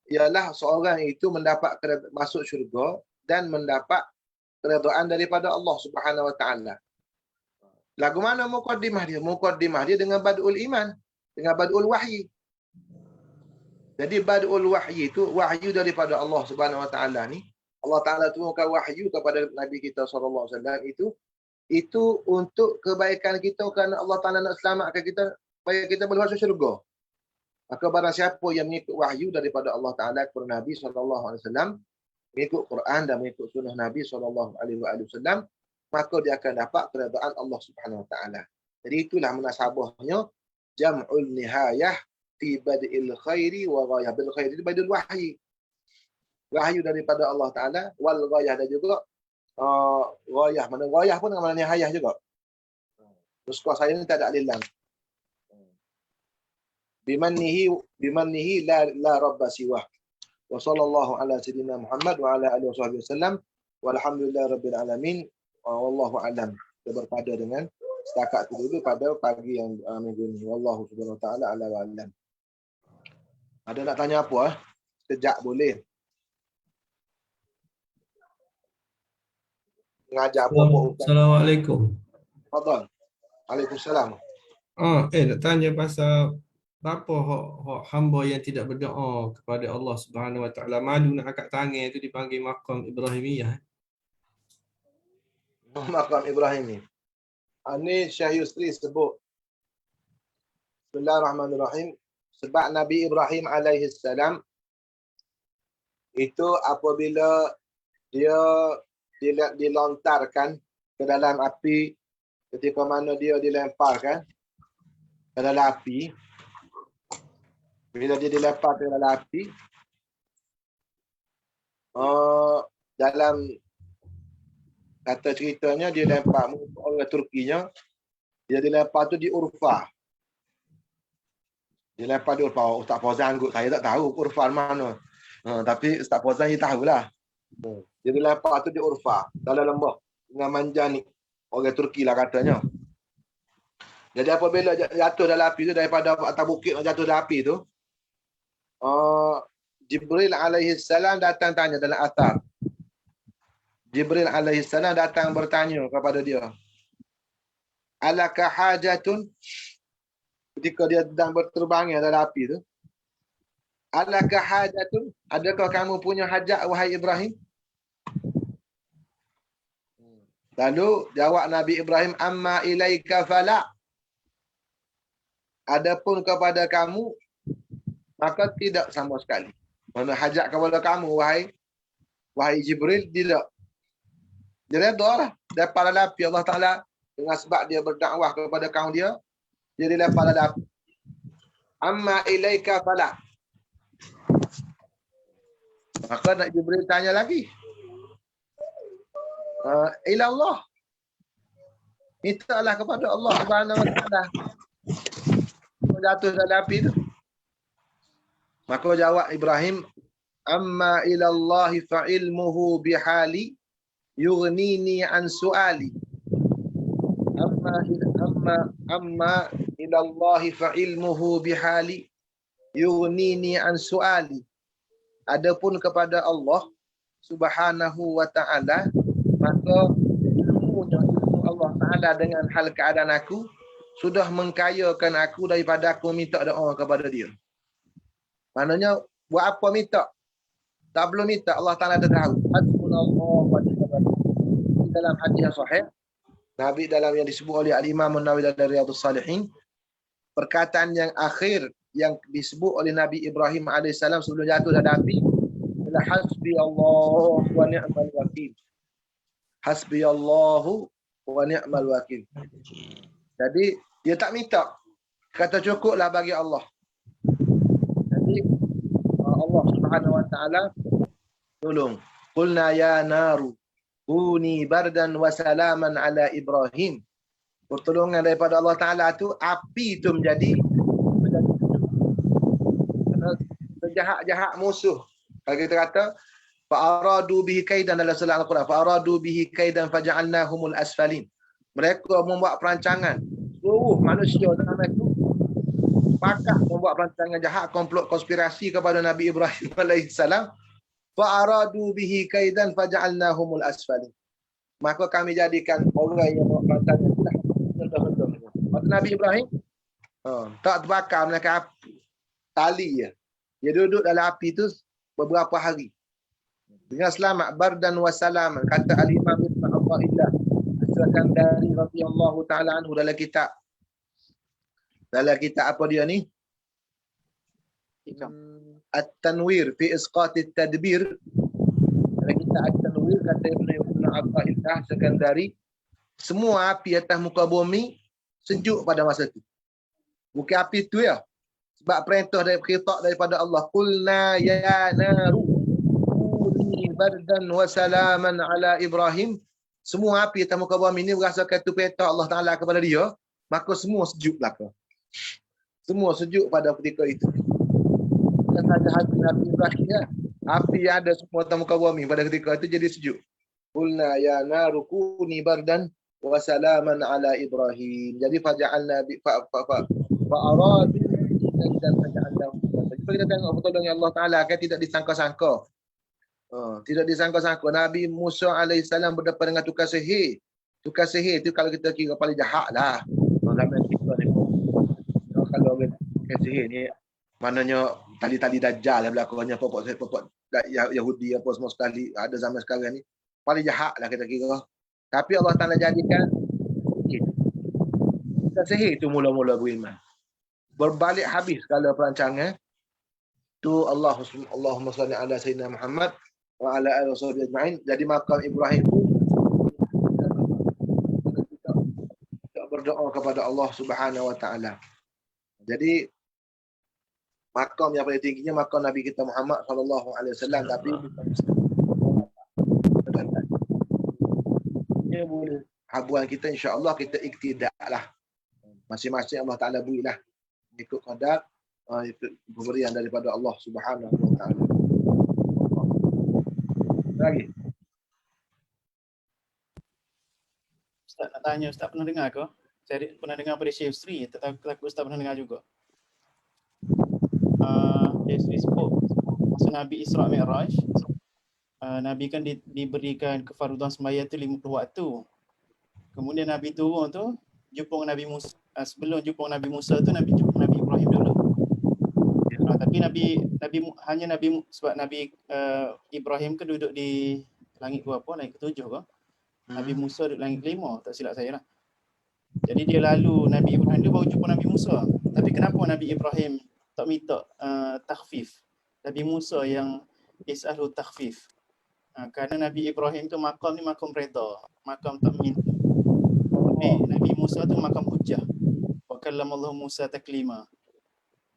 ialah seorang itu mendapat masuk syurga dan mendapat keredaan daripada Allah Subhanahu wa taala. Lagu mana muqaddimah dia? Muqaddimah dia dengan badul iman, dengan badul wahyi. Jadi badul wahyi itu wahyu daripada Allah Subhanahu wa taala ni. Allah Taala turunkan wahyu kepada Nabi kita sallallahu alaihi wasallam itu untuk kebaikan kita, kerana Allah Taala nak selamatkan kita supaya kita boleh masuk syurga. Maka barang siapa yang mengikut wahyu daripada Allah Taala kepada Nabi sallallahu alaihi wasallam, mengikut Quran dan mengikut sunnah Nabi sallallahu alaihi wasallam, maka dia akan dapat keredaan Allah Subhanahu wa taala. Jadi itulah munasabahnya jam'ul nihayah fi bad'il khairi wa ghayah. Bil khairi itu badul wahyi. Wahyu daripada Allah Taala, wal ghayah dan juga ghayah. Mana ghayah pun dengan mana nihayah juga. Nuskah saya ni tak ada alif lam. Bimannihi la rabba siwah. Wa sallallahu ala sayyidina Muhammad wa ala alihi wasallam. Walhamdulillah rabbil alamin. Wallahu alam. Kita berpada dengan setakat itu dulu pada pagi yang minggu ini. Wallahu subhanahu wa ta'ala ala wa alam. Ada nak tanya apa? Sekejap boleh. Mengajar apa? Assalamualaikum. Fadal. Waalaikumsalam. Nak tanya pasal apa hak hamba yang tidak berdoa kepada Allah Subhanahu wa taala, malu nak angkat tangan itu dipanggil maqam Ibrahimiyah. Maqam Ibrahim ni. Ini Syekh Yusri sebut. Bismillahirrahmanirrahim. Sebab Nabi Ibrahim alaihi salam itu apabila dia dilontarkan ke dalam api, ketika mana dia dilemparkan ke dalam api, bila dia dilempar ke dalam api, dalam kata ceritanya dia lempar orang Turkinya, dia dilempar tu di Urfa. Dia lempar di Urfa. Ustaz Fauzan anggut, saya tak tahu Urfa mana. Tapi Ustaz Fauzan dia tahulah. Dia dilempar tu di Urfa, dalam lembah dengan Manjani, orang Turki lah katanya. Jadi apabila jatuh dalam api tu, daripada atas bukit jatuh dalam api tu, Jibril alaihi salam datang tanya dalam athar. Jibril alaihi salam datang bertanya kepada dia, alaka hajatun, ketika dia sedang berterbang dalam api tu, alaka hajatun, adakah kamu punya hajat wahai Ibrahim? Lalu jawab Nabi Ibrahim, amma ilaika fala, adapun kepada kamu maka tidak sama sekali. Mana hajat kepada kamu wahai Jibril, tidak. Dia redha lah. Daripada api Allah Ta'ala, dengan sebab dia berdakwah kepada kaum dia dilempar dalam api. Amma ilaika fala. Maka nak Jibril tanya lagi. Ila Allah. Mintalah kepada Allah Subhanahu wa taala. Jatuh dalam api tu. Maka jawab Ibrahim, amma ila Allah fa ilmuhu bihali yughnini an su'ali. Amma ila Allah fa ilmuhu bihali yughnini an su'ali. Adapun kepada Allah Subhanahu wa taala, maka ilmu Allah Ta'ala dengan hal keadaan aku sudah mengkayakan aku daripada aku minta doa kepada dia. Maknanya buat apa minta? Tak perlu minta, Allah Ta'ala dah tahu. Hasbunallah wa ni'mal wakil. Dalam hadis yang sahih, Nabi dalam yang disebut oleh Al-Imam An-Nawawi dalam Riyadhus Salihin, perkataan yang akhir yang disebut oleh Nabi Ibrahim AS sebelum jatuh dalam api, adalah hasbi Allah wa ni'mal wakil. Hasbi Allahu wa ni'mal wakil. Jadi dia tak minta, kata cukuplah bagi Allah. Jadi Allah Subhanahu wa taala tolong. Qulna ya naru kuni bardan wa salaman ala Ibrahim. Pertolongan daripada Allah Taala tu, api tu menjadi sejahat-jahat musuh. Kalau kita kata Fa'aradu bihi kaidan dalam surah Al-Quran. Fa'aradu bihi kaidan faja'alnahumul asfalin. Mereka membuat perancangan. Seluruh manusia zaman itu sepakat membuat perancangan jahat, komplot konspirasi kepada Nabi Ibrahim alaihissalam. Fa'aradu bihi kaidan faja'alnahumul asfalin. Maka kami jadikan orang yang buat perancangan itulah rendah-rendahnya. Maka Nabi Ibrahim tak terbakar mereka tali ya. Dia duduk dalam api itu beberapa hari. Dengan selamat bardan wa salaman, kata al-Imam Ibn Athaillah As-Sakandari radhiyallahu taala anhu dalam kitab apa dia ni? At-Tanwir fi Isqat at-Tadbir. Dalam kitab At-Tanwir kata Ibn Athaillah As-Sakandari, semua api atas muka bumi sejuk pada masa itu. Bukan api itu ya. Sebab perintah dari khitab daripada Allah, qulna ya naru kuni bardan wa salaman ala Ibrahim. Semua api atas muka bumi ini berasakan itu perintah Allah Taala kepada dia, maka semua sejuk belaka. Semua sejuk pada ketika itu. Bukan saja hati Nabi Ibrahim ya. Api yang ada semua atas muka bumi pada ketika itu jadi sejuk. Qulna ya naru kuni bardan wa salaman ala Ibrahim. Jadi faja'alna fa'aradu dan faja'alna. Kita tengok pertolongan Allah Taala kan tidak disangka-sangka. Tidak disangka-sangka. Nabi Musa alaihissalam berdepan dengan tukar sihir. Tukar sihir itu kalau kita kira paling jahat lah. Zaman kita ni. Kalau orang tukar sihir ni maknanya tali-tali dajjal lah belakangnya pokok Yahudi apa semua sekali ada zaman sekarang ni. Paling jahat lah kita kira. Tapi Allah Taala jadikan tukar sihir itu mula-mula beriman. Berbalik habis segala perancangan. Tu Allahumma salli ala sayyidina Muhammad wa ala alihi washabihi ajma'in. Jadi makam Ibrahim kita berdoa kepada Allah Subhanahu wa taala. Jadi makam yang paling tingginya makam Nabi kita Muhammad sallallahu alaihi wasallam, tapi dia boleh habuan kita, insya-Allah kita iktidaklah. Masing-masing Allah Taala berilah ikut qadar itu pemberian daripada Allah Subhanahu wa taala. Lagi. Ustaz nak tanya, Ustaz pernah dengar ke? Saya pernah dengar pada Syekh Yusri, tetapi Ustaz pernah dengar juga. Syekh Yusri sebut masa Nabi Isra Mi'raj, Nabi kan diberikan kefarudan sembahyang tu 50 waktu. Kemudian Nabi turun tu jumpa Nabi Musa. Sebelum jumpa Nabi Musa tu Nabi jumpa Nabi Ibrahim dulu. Tapi sebab Nabi Ibrahim ke duduk di langit berapa? Langit ke-7 ke? Nabi Musa duduk langit ke-5, tak silap saya lah. Jadi dia lalu Nabi Ibrahim dia baru jumpa Nabi Musa. Tapi kenapa Nabi Ibrahim tak minta takhfif? Nabi Musa yang is'alu takhfif. Kerana Nabi Ibrahim tu makam ni makam reda, makam tak minta. Nabi Musa tu makam hujjah. Wa kallamallahu Musa taklima.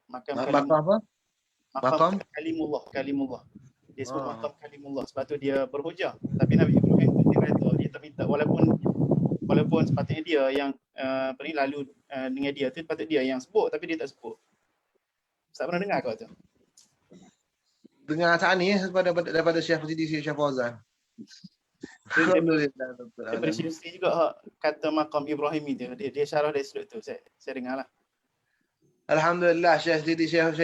Makam apa? Makam kalimullah. Dia sebut makam kalimullah. Sebab tu dia berhujjah. Tapi Nabi Ibrahim tu dia kata dia tak minta, walaupun sepatutnya dia yang lalu dengan dia tu patut dia yang sebut, tapi dia tak sebut. Ustaz pernah dengar kau tu? Dengar saat ni daripada Syekh Fuzidi, Syekh Fauzan. Daripada Syekh Yusri juga kata makam Ibrahim itu. Dia syarah dari sudut tu. Saya dengar lah. Alhamdulillah Syekh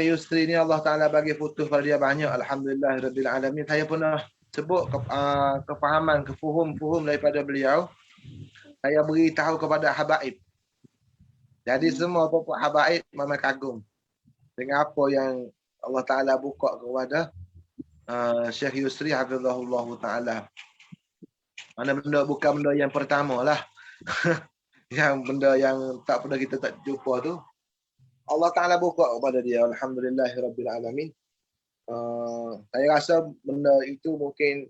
Yusri ni Allah Ta'ala bagi putus pada dia banyak. Alhamdulillah Rabbil Alamin. Saya pernah sebut kefahaman, kefuhum daripada beliau. Saya beritahu kepada habaib. Jadi semua pokok habaib memang kagum dengan apa yang Allah Ta'ala buka kepada Syekh Yusri hafizahullah Ta'ala. Mana benda bukan benda yang pertama lah. Yang benda yang tak pernah kita tak jumpa tu, Allah Ta'ala buka kepada dia. Alhamdulillahirabbil alamin. Saya rasa benda itu mungkin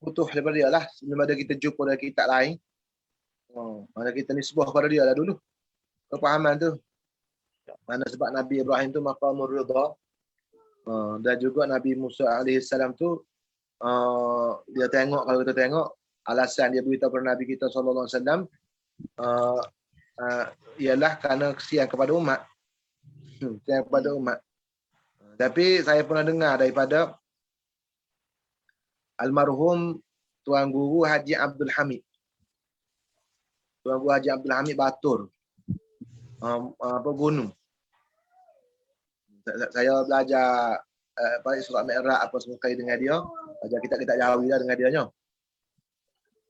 butuh daripada dia lah. Sebelum ada kita jumpa dari kitab lain. Mana kita nisbah pada dia lah dulu. Kepahaman tu. Mana sebab Nabi Ibrahim tu maqamur ridha. Dan juga Nabi Musa alaihissalam tu dia tengok, kalau kita tengok alasan dia beritahu kepada Nabi kita sallallahu alaihi wasallam ialah kerana kesian kepada umat. Kesian kepada umat. Tapi saya pernah dengar daripada almarhum Tuan Guru Haji Abdul Hamid. Tuan Guru Haji Abdul Hamid Batur. Gunung. Saya belajar balik surat Mi'raj apa semua kait dengan dia. Belajar kita Jawi lah dengan dia nya.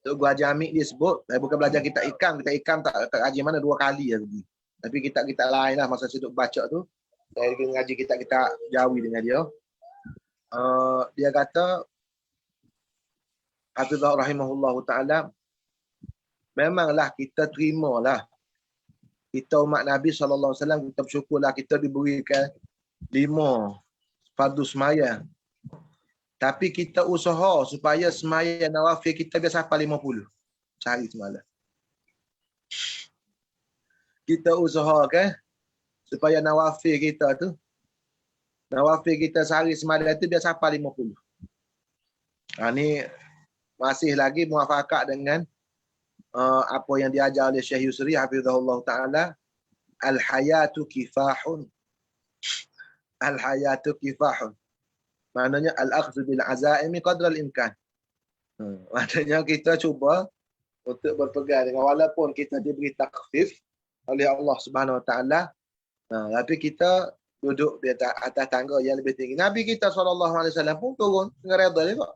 Tok Guru Haji Hamid dia sebut, saya bukan belajar kita ikam tak ngaji mana 2 kali lagi. Tapi kita lain lah masa saya baca tu. Saya ngaji kita Jawi dengan dia. Dia kata Hafizah rahimahullahu ta'ala, memanglah kita terimalah. Kita umat Nabi SAW, kita bersyukurlah kita diberikan 5 fardu semaya. Tapi kita usaha supaya semaya nawafil kita biasa sampai 50 sehari semalam. Kita usahakan supaya nawafil kita sehari semalam itu biasa sampai 50. Ni masih lagi muafakat dengan apa yang diajar oleh Syekh Yusri hafizahullah taala, al-hayatu kifahun. Al-hayatu kifahun. Maknanya al-akhdhu bil azaimi qadra al-imkan. Maknanya kita cuba untuk berpegang dengan walaupun kita diberi takhfif oleh Allah Subhanahu wa taala, tapi kita duduk di atas tangga yang lebih tinggi. Nabi kita SAW pun turun dengan redha juga.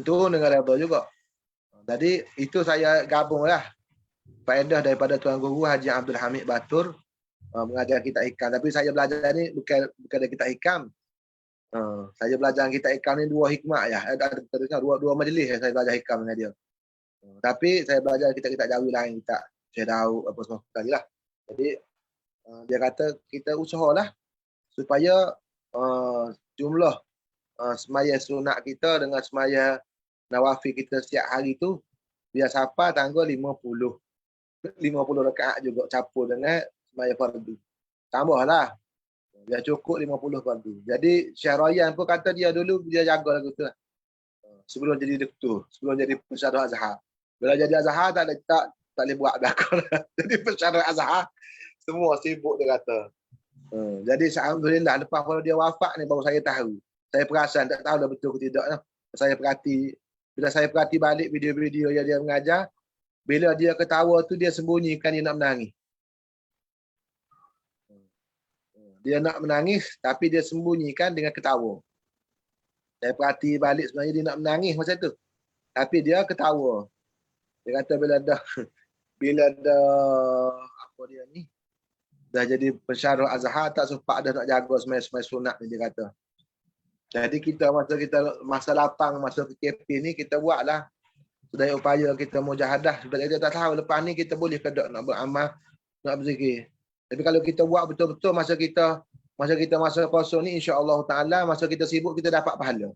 Turun dengan redha juga. Jadi itu saya gabunglah faedah daripada Tuan Guru Haji Abdul Hamid Batur mengajar kita hikam. Tapi saya belajar ni bukan dari kita hikam. Saya belajar kita hikam ni 2 hikmah ya. Ada dua majlis saya belajar hikam dengan dia. Tapi saya belajar kita Jawi lain, saya tahu apa semua sekali lah. Jadi dia kata kita usahalah supaya jumlah semaya sunat kita dengan semaya nawafil kita setiap hari tu biar sampai tanggal 50 rakaat juga campur dengan semaya fardu. Tambahlah. Biar cukup 50 fardu. Jadi Syekh Rayyan pun kata dia dulu dia jaga lagu tu. Sebelum jadi doktor, sebelum jadi pensyarah Azhar. Bila jadi Azhar tak boleh buat belakang. Jadi pensyarah Azhar semua sibuk dia kata. Jadi alhamdulillah lepas kalau dia wafat ni baru saya tahu. Saya perasan tak tahu dah betul ke tidak. Bila saya perhati balik video-video yang dia mengajar, bila dia ketawa tu dia sembunyikan dia nak menangis. Dia nak menangis tapi dia sembunyikan dengan ketawa. Saya perhati balik sebenarnya dia nak menangis masa tu. Tapi dia ketawa. Dia kata bila dah apa dia ni? Dah jadi pensyarah Azhar tak sempat dah nak jaga semai sunat ni dia kata. Jadi masa lapang, masa PKP ni kita buatlah sedaya upaya kita mujahadah sebab kita tak tahu lepas ni kita boleh ke tak nak beramal, nak berzikir. Tapi kalau kita buat betul-betul masa masa kosong ni insya-Allah taala masa kita sibuk kita dapat pahala.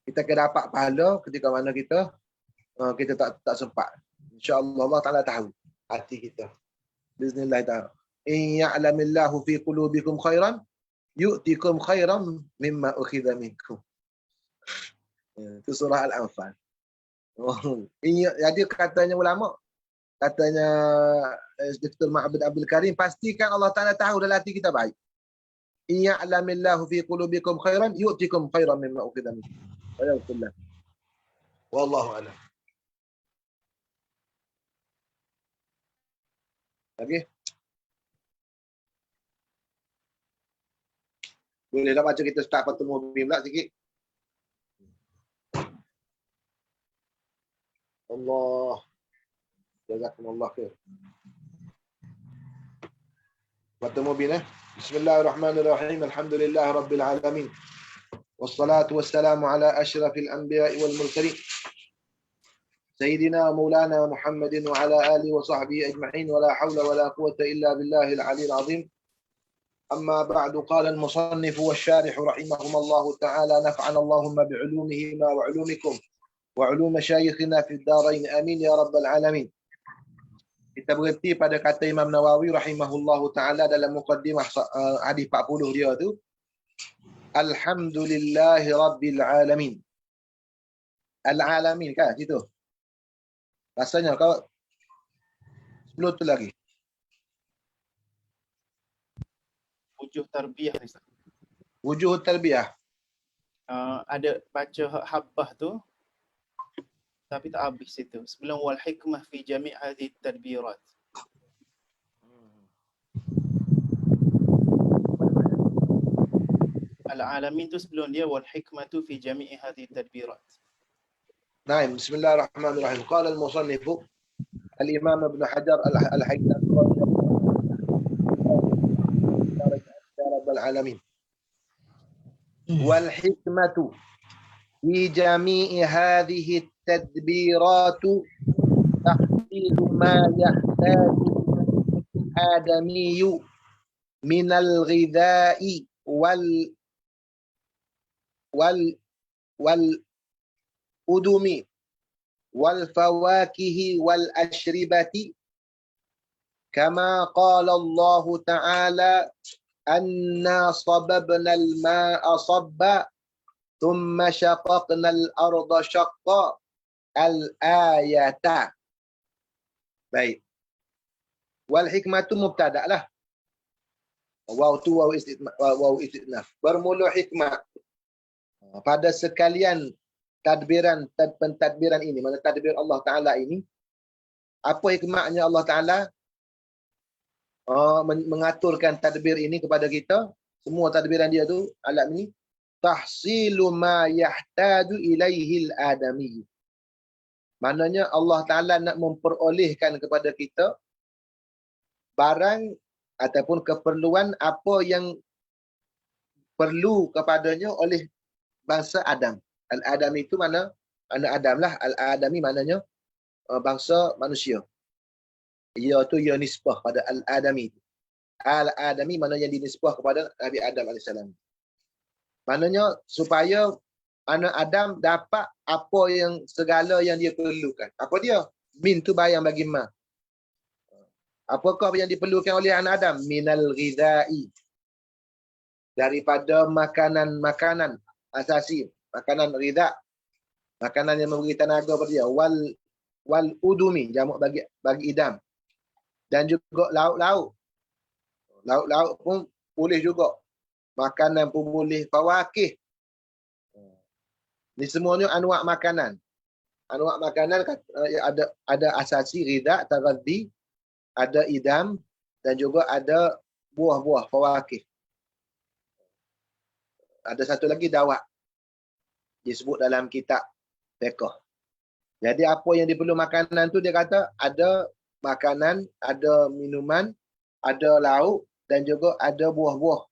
Kita akan dapat pahala ketika mana kita tak sempat. Insya-Allah Allah taala tahu hati kita. Bismillah taala. In ya'lamillahu fi qulubikum khairan yu'tikum khairan mimma ukhidha minkum. Itu surah Al-Anfal. Jadi katanya ulama, katanya Dr. Ma'bad Abdul Karim, pastikan Allah Ta'ala tahu dalam hati kita baik. In ya'lamillahu fi qulubikum khairan yu'tikum khairan mimma ukhidha minkum. Wallahu wallahu a'lam. Lagi? Boleh tak baca kita start Fatul Mubin pula sikit? Allah. Jazakumullah khair. Fatul Mubin Bismillahirrahmanirrahim. Alhamdulillah Rabbil Alamin. Wassalatu wassalamu ala ashrafil anbiya'i wal mursalin. Sayyidina Maulana Muhammadin wa ala alihi wa sahbihi ajma'in wa la hawla wa la quwwata illa billahil aliyyil azim. أما بعد قال المصنف والشارح رحمهما الله تعالى نفعنا اللهم بعلومهما وعلومكم وعلوم مشايخنا في الدارين آمين يا رب العالمين. Kita berhenti pada kata Imam Nawawi rahimahullahu taala dalam muqaddimah hadis 40 dia tu. Alhamdulillahi rabbil alamin. Al-alamin kan situ. Rasanya kau sebelum tu lagi. Wujuh tarbiyah. Wujuh tarbiyah. ada baca habbah tu tapi tak habis itu. Sebelum wal hikmah fi jami' hadhihi tadbirat. Al-alamin tu sebelum dia wal hikmatu fi jami' hadhihi tadbirat. نعم بسم الله الرحمن الرحيم قال المصنف الإمام ابن حجر الحيثمي يا رب العالمين والحكمة في جميع هذه التدبيرات تحصيل ما يحتاج الآدمي من الغذاء والأدم والفواكه والأشربة كما قال الله تعالى أنا صببنا الماء صبا ثم شققنا الأرض شقا الآية. Baik. Wal hikmatu mubtada lah. Waw tu waw istitnaf. Bermula hikmah. Pada sekalian pentadbiran ini, mana tadbir Allah Ta'ala ini, apa hikmahnya Allah Ta'ala mengaturkan tadbir ini kepada kita? Semua tadbiran dia tu, alam ini, tahsilu ma yahtaju ilaihil adami. Maknanya Allah Ta'ala nak memperolehkan kepada kita barang ataupun keperluan apa yang perlu kepadanya oleh bangsa Adam. Al-Adami itu mana? Anak Adam lah. Al-Adami maknanya bangsa manusia. Ia tu ia nisbah pada Al-Adami. Al-Adami maknanya dinisbah kepada Nabi Adam AS. Maknanya supaya anak Adam dapat apa yang segala yang dia perlukan. Apa dia? Min tu bayang bagi ma. Apakah yang diperlukan oleh anak Adam? Minal ghidai. Daripada makanan asasi. Makanan ghidha. Makanan yang memberi tenaga pada dia. Wal udumi. Jamak bagi idam. Dan juga lauk-lauk. Lauk-lauk pun boleh juga. Makanan pun boleh. Fawakih. Ini semuanya anwak makanan. Anwak makanan ada asasi ghidha, taghadhi, ada idam dan juga ada buah-buah, fawakih. Ada satu lagi dawak. Disebut dalam kitab fiqh. Jadi apa yang diperlu makanan tu dia kata ada makanan, ada minuman, ada lauk dan juga ada buah-buah.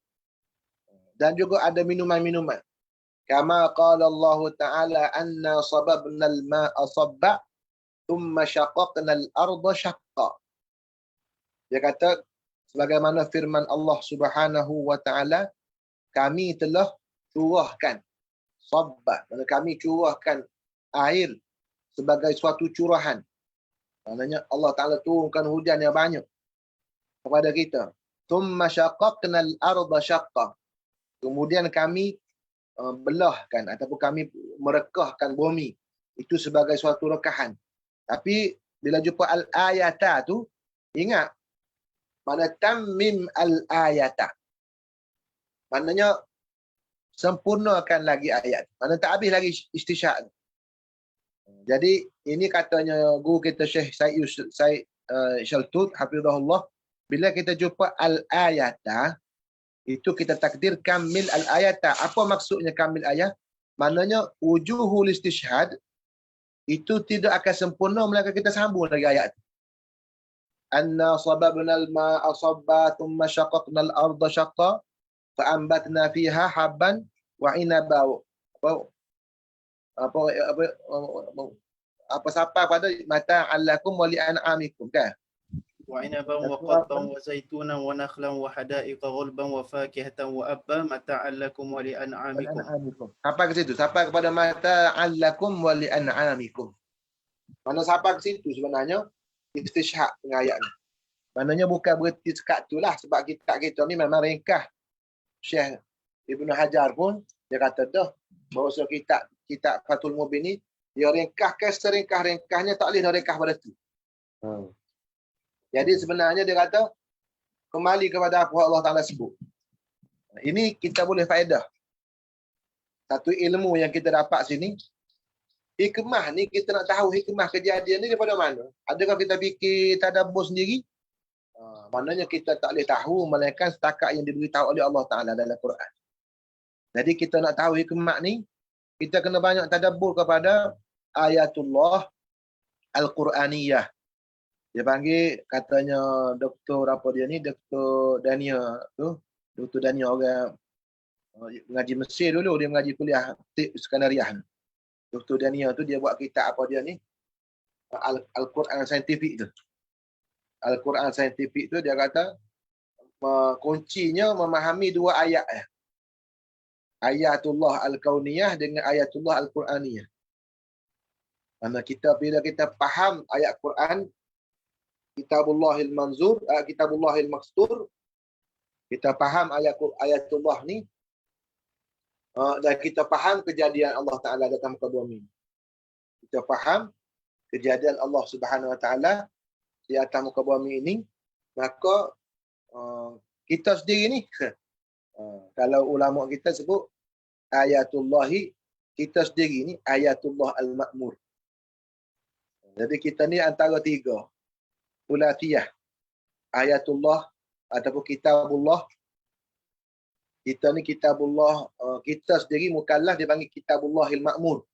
Dan juga ada minuman-minuman. Kama qala Allah Ta'ala anna sababna al-ma'a sabba thumma shaqaqna al-arda shaqqa. Dia kata sebagaimana firman Allah Subhanahu wa Ta'ala, kami telah curahkan sabba, maksudnya kami curahkan air sebagai suatu curahan. Maknanya Allah Ta'ala turunkan hujan yang banyak kepada kita. Thumma shaqaqna al-arda shaqqa. Kemudian kami belahkan ataupun kami merekahkan bumi itu sebagai suatu rekahan. Tapi bila jumpa al-ayata tu, ingat mana tammim al-ayata. Maknanya sempurnakan lagi ayat. Mana tak habis lagi istisyak. Jadi ini katanya guru kita Syekh Said Shaltut hafizahullah, bila kita jumpa al-ayata itu kita takdir kamil al-ayata. Apa maksudnya kamil ayat? Maknanya wujuhul istishhad itu tidak akan sempurna melainkan kita sambung lagi ayat. Anna sababna al-ma'a sabba thumma shaqaqna al-arda shaqqa fa ambatna fiha habban wa inaba. Apa sampai pada mata allakum wa li an'amikum kan? وعنبا وقضبا وزيتونا ونخلا وحدائق غلبا وفاكهة وأبا متاعا لكم ولأنعامكم. Sampai ke situ, sampai kepada mata'allakum wa li'an'amikum. Mana sampai ke situ sebenarnya istishhad dengan ayat ni. Maknanya bukan berhenti sekat tu lah, sebab kita ni memang ringkas. Syekh Ibn Hajar pun dia kata dah bahawa kitab Fathul Mubin ni dia ringkaskan seringkah-ringkasnya, tak boleh dah ringkas pada tu. Jadi sebenarnya dia kata kembali kepada apa Allah Ta'ala sebut. Ini kita boleh faedah. satu ilmu yang kita dapat sini. Hikmah ni kita nak tahu hikmah kejadian ni daripada mana. Adakah kita fikir tadabbur sendiri? Maknanya kita tak boleh tahu melainkan setakat yang diberitahu oleh Allah Ta'ala dalam Quran. Jadi kita nak tahu hikmah ni, kita kena banyak tadabbur kepada ayatullah Al-Quraniyah. Dia panggil, katanya Dr. apa dia ni, Dr. Daniel tu. Dr. Daniel orang mengaji Mesir dulu, dia mengaji kuliah Skandariah. Dr. Daniel tu dia buat kitab apa dia ni? Al-Quran Saintifik tu. Al-Quran Saintifik tu dia kata kuncinya memahami dua ayat. Ayatullah Al-Kauniyah dengan ayatullah Al-Quraniyah. Karena bila kita faham ayat Quran, Kitabullahil Manzur, Kitabullahil Makstur, kita faham ayatullah ni, dan kita faham kejadian Allah Ta'ala datang muka bumi. Kita faham kejadian Allah Subhanahu Wa Ta'ala di atas muka bumi ini, maka kita sendiri ni, kalau ulama kita sebut ayatullahi, kita sendiri ni ayatullah al-ma'mur. Jadi kita ni antara tiga. Ulatiyah, ayatullah ataupun kitabullah. Kita ni kitabullah, kita sendiri mukallaf dia panggil kitabullahil ma'mur.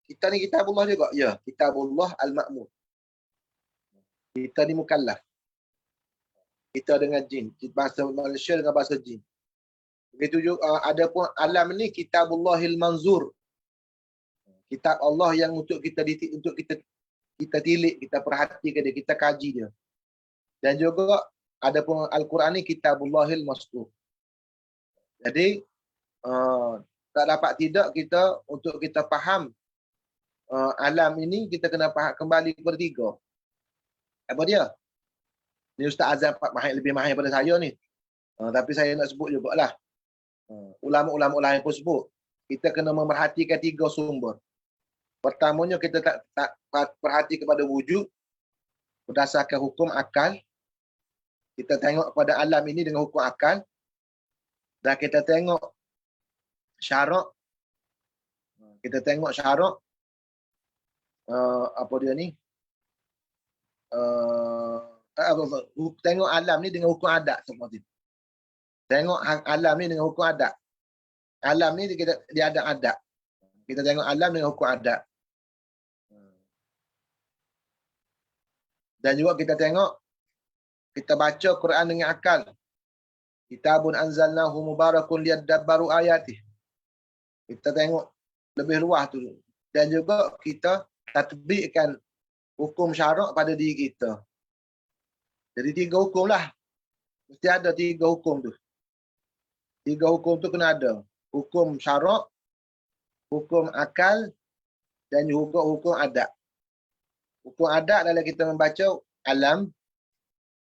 Kita ni kitabullah juga. Ya, kitabullah al-ma'mur. Kita ni mukallaf. Kita dengan jin, bahasa Malaysia dengan bahasa jin. Begitu juga ada pun alam ni kitabullahil manzur. Kitab Allah yang untuk kita tilik, kita perhatikan dia, kita kaji dia. Dan juga ada pun Al-Quran ni kitabullahil mastur. Jadi tak dapat tidak kita untuk kita faham alam ini, kita kena faham kembali kepada tiga. Apa dia? Ni Ustaz Azam lebih mahir pada saya ni. Tapi saya nak sebut jugalah. Ulama-ulama lain pun sebut. Kita kena memerhatikan tiga sumber. Pertamanya kita tak perhati kepada wujud berdasarkan hukum akal. Kita tengok kepada alam ini dengan hukum akal. Dan kita tengok syarak. Kita tengok syarak. Apa dia ni? Tengok alam ni dengan hukum adat. Tengok alam ni dengan hukum adat. Alam ni dia ada adat. Kita tengok alam dengan hukum adat. Dan juga kita tengok, kita baca Quran dengan akal. Kitabun anzalnahu mubarakun liyadabbaru ayatih. Kita tengok lebih luas tu. Dan juga kita tatbikkan hukum syarak pada diri kita. Jadi tiga hukum lah. Mesti ada tiga hukum tu. Tiga hukum tu kena ada. Hukum syarak, hukum akal, dan juga hukum adat. Hukum adat adalah kita membaca alam.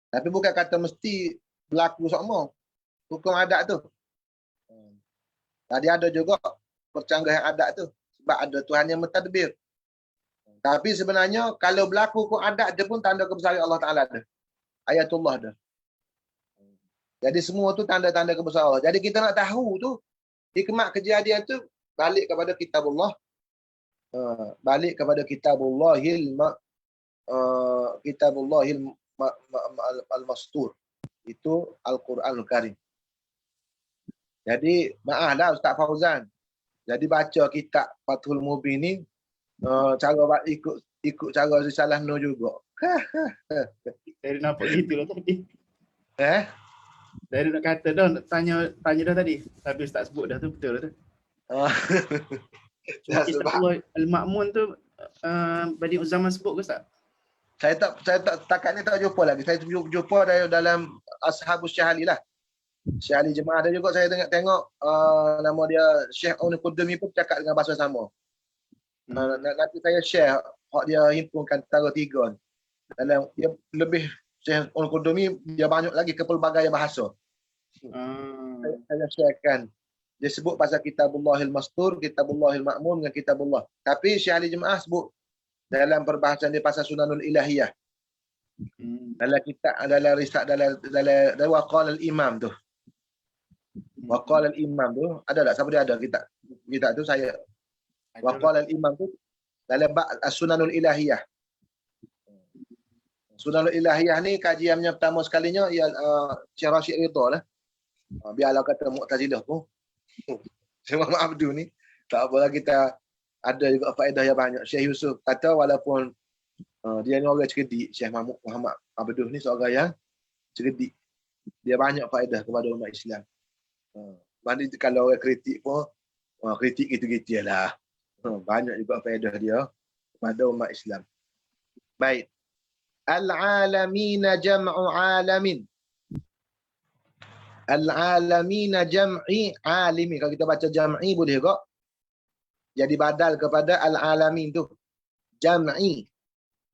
Tapi bukan kata mesti berlaku sama. Hukum adat tu. Tadi ada juga percanggahan adat tu. Sebab ada Tuhan yang mentadbir. Tapi sebenarnya kalau berlaku hukum adat dia pun tanda kebesaran Allah Ta'ala ada. Ayatullah dah. Jadi semua tu tanda-tanda kebesaran Allah. Jadi kita nak tahu tu, hikmat kejadian tu balik kepada kitabullah. Balik kepada kitabullahil al-mastur. Itu Al-Quranul Karim. Jadi maaflah Ustaz Fauzan. Jadi baca kitab Fathul Mubin ni cara ikut cara Risalah Nur juga. Saya nampak gitu lah tadi. Saya nak kata dah, nak tanya dah tadi. Tapi Ustaz sebut dah tu, betul lah tu. Kitabullah Al-Ma'mun tu Bani Zaman sebut ke Ustaz? Saya tak setakat ni tak jumpa lagi. Saya jumpa dalam Ashabus Syahali lah. Syahali Jemaah ada juga saya tengok nama dia Syekh Aun Qudumi pun cakap dengan bahasa sama. Nanti saya share hak dia himpunkan antara tiga. Dalam dia lebih Syekh Aun Qudumi dia banyak lagi ke pelbagai bahasa. Saya sharekan. Dia sebut pasal Kitabullahil Mastur, Kitabullahil Ma'mun dengan Kitabullah. Tapi Syekh Ali Jemaah sebut dalam perbahasan dia pasal Sunanul Ilahiyah. Dalam kitab dalam risak dalam Waqal al-Imam tu. Waqal al-Imam tu ada tak siapa dia ada kitab kita tu saya. Wa qala al-imam tu dalam bab as-sunanul ilahiyah. Sunanul ilahiyah ni kajiannya pertama sekalinya ia Syekh Rashid Ridha lah. Biarlah kata Mu'tazilah pun. Syekh Muhammad Abdul ni tak apalah, kita ada juga faedah yang banyak. Syekh Yusuf kata walaupun dia ni orang cerdik, Syekh Muhammad Abdul ni seorang yang cerdik. Dia banyak faedah kepada umat Islam. Banding kalau orang kritik pun kritik gitu-gitu lah. Banyak juga faedah dia kepada umat Islam. Baik. Al-alamina jam'u alamin. Al-alamina jam'i alimin. Kalau kita baca jam'i boleh tak? Jadi badal kepada al-alamin tu. Jam'i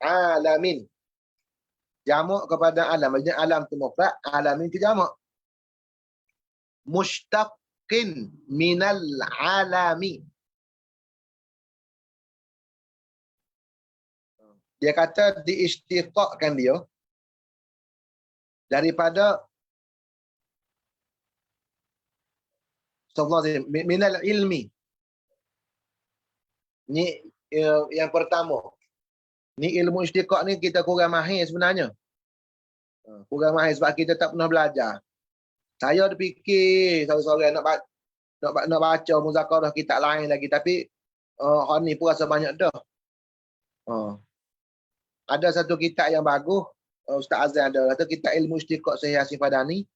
alamin. Jamak kepada alam. Maksudnya alam tu mufrad, alamin tu jamak. Mushtaqin minal alami. Dia kata diistiqaqkan dia daripada minal ilmi. Ni yang pertama. Ni ilmu istiqaq ni kita kurang mahir sebenarnya. Kurang mahir sebab kita tak pernah belajar. Saya ada fikir seorang-seorang nak baca muzakarah kitab lain lagi, tapi hari ni pun rasa banyak dah. Ada satu kitab yang bagus, Ustaz Azan ada kata kitab ilmu istiqaq Syekh Yasin Fadani.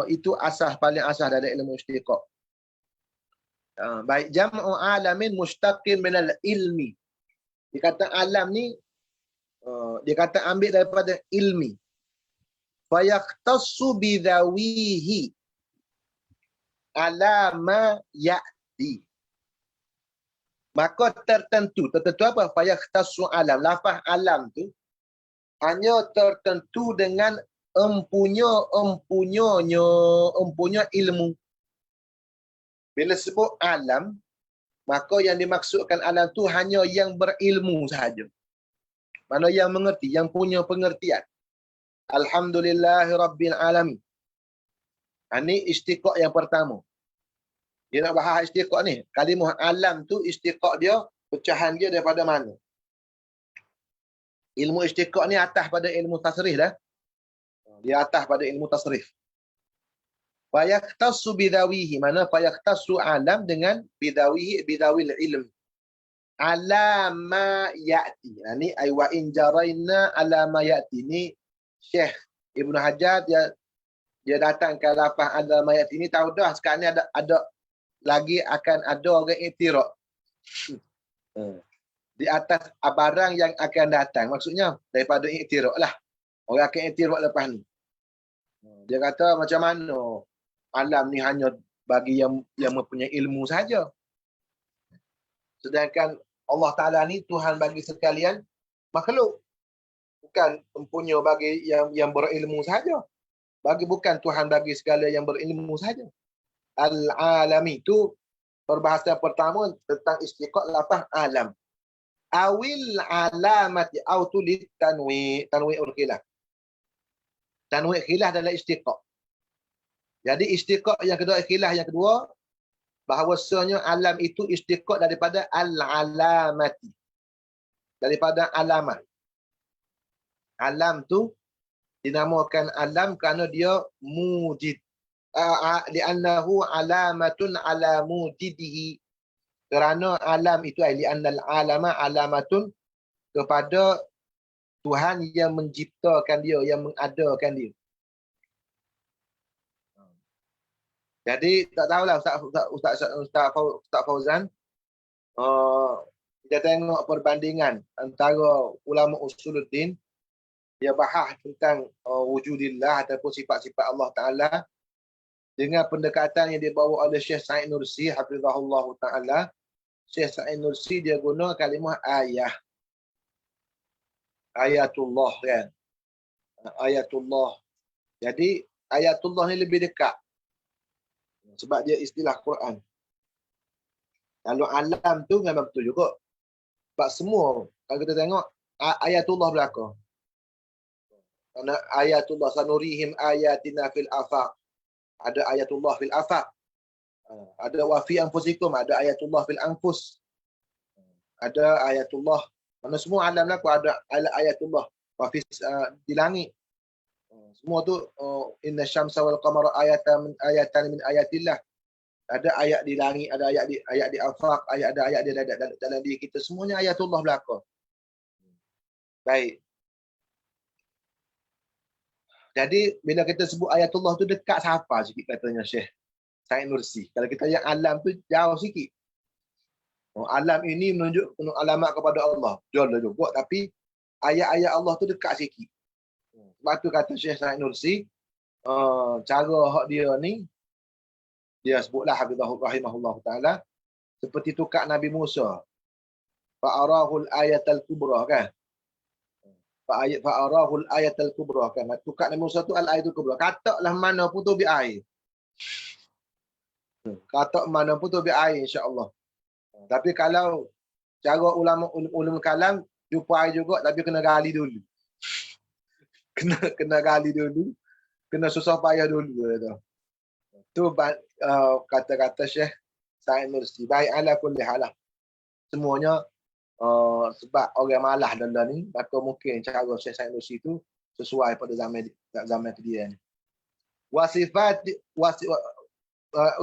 Itu paling asas dari ilmu istiqaq. Baik, jam'u alamin mustaqim minal ilmi. Dia kata alam ni dia kata ambil daripada ilmi. Fayaqtassu bidhawihi ala ma ya'ti. Maka tertentu apa? Fayaqtassu alam. Lafaz alam tu hanya tertentu dengan empunya ilmu. Bila sebut alam, maka yang dimaksudkan alam tu hanya yang berilmu sahaja. Mana yang mengerti, yang punya pengertian. Alhamdulillahirabbil alamin. Ini istiqaq yang pertama. Dia nak bahas istiqaq ni. Kalimah alam tu istiqaq dia, pecahan dia daripada mana? Ilmu istiqaq ni atas pada ilmu tasrif dah. Dia atas pada ilmu tasrif. Fayaqtassu bidhawihi. Mana fayaqtassu alam dengan bidhawil ilm. Alama ya'ti. Ini aywa in jaraina alama ya'ti. Ini Syekh Ibn Hajar dia datangkan lafaz alama ya'ti ini, tahu dah sekarang ni ada lagi akan ada orang iktiraf. Di atas barang yang akan datang. Maksudnya daripada iktiraf lah. Orang akan iktiraf lepas ni. Dia kata macam mana alam ni hanya bagi yang mempunyai ilmu saja. Sedangkan Allah Ta'ala ni Tuhan bagi sekalian makhluk. Bukan mempunyai bagi yang berilmu saja. Bukan Tuhan bagi segala yang berilmu saja. Al-alami itu perbahasan pertama tentang istiqaq lafaz alam. Awil alamati au tulit tanwi'ul khilaf. Tanwi' khilaf dalam istiqaq. Jadi istiqaq yang kedua, khilaf yang kedua, bahawasanya alam itu istiqaq daripada al-alamati. Daripada alamat. Alam tu dinamakan alam kerana dia mujid. Li'annahu alamatun ala mujidihi. Kerana alam itu li'annal alama alamatun kepada Tuhan yang menciptakan dia, yang mengadakan dia. Jadi tak tahulah Ustaz Fauzan, kita tengok perbandingan antara ulama usuluddin, dia bahas tentang wujudillah ataupun sifat-sifat Allah Ta'ala dengan pendekatan yang dibawa oleh Syekh Sa'id Nursi hafizahullah Ta'ala. Syekh Sa'id Nursi dia guna kalimah ayah. Ayatullah kan. Ayatullah. Jadi ayatullah ni lebih dekat. Sebab dia istilah Quran. Kalau alam tu memang betul juga. Sebab semua, kalau kita tengok, ayatullah belakang. Kerana ayatullah sanurihim ayatina fil afaq. Ada ayatullah fil afaq. Ada wa fi anfusikum, ada ayatullah fil anfus. Ada ayatullah. Mana semua alam lah ada ayatullah. Wa fi di langit. Semua tu inna syamsa wal qamara ayatan min ayatillah. Ada ayat di langit, ada ayat di afaq, ada ayat di dalam diri kita. Semuanya ayatullah belaka. Baik. Jadi bila kita sebut ayatullah tu dekat siapa sikit katanya Syekh Said Nursi. Kalau kita yang alam tu jauh sikit. Alam ini menunjuk alamat kepada Allah. Jauh juga, tapi ayat-ayat Allah tu dekat sikit. Sebab tu kata Syekh Said Nursi, cara hak dia ni, dia sebutlah hafizahul rahimahullah ta'ala, seperti tukar Nabi Musa. Fa'arahul ayatal kubra kan. Fa'arahul ayatal kubra kan. Tukar Nabi Musa tu al-ayatul kubra. Katalah mana pun tu bi air. Kata mana pun tu bi air insya-Allah. Tapi kalau cara ulama kalam jumpa air juga, tapi kena gali dulu. kena gali dulu. Kena susah payah dulu tu. Tu kata-kata Syekh Said Nursi. Baik ala kulli halah. Semuanya sebab orang malah dalam ni, maka mungkin cara Syekh Said Nursi tu sesuai pada zaman dia ni. Wasifat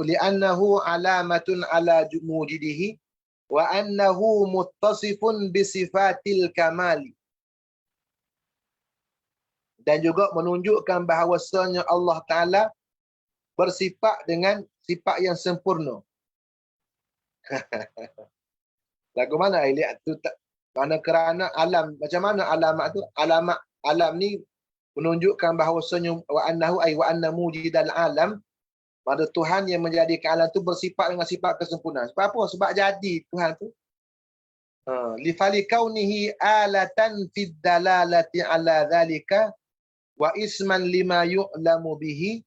li'annahu alamatun ala mujidihi wa annahu muttasifun bisifatil kamali. Dan juga menunjukkan bahawasanya Allah Ta'ala bersifat dengan sifat yang sempurna. Lagu mana ayat tu? Mana kerana alam, macam mana alamat tu? Alamat alam ni menunjukkan bahawasanya wa annahu ay wa anna mujidal alam, pada Tuhan yang menjadikan alam tu bersifat dengan sifat kesempurnaan. Sebab apa? Sebab jadi Tuhan tu. Li fali kaunihi alatan fid dalalati ala dhalika wa isman lima yu'lamu bihi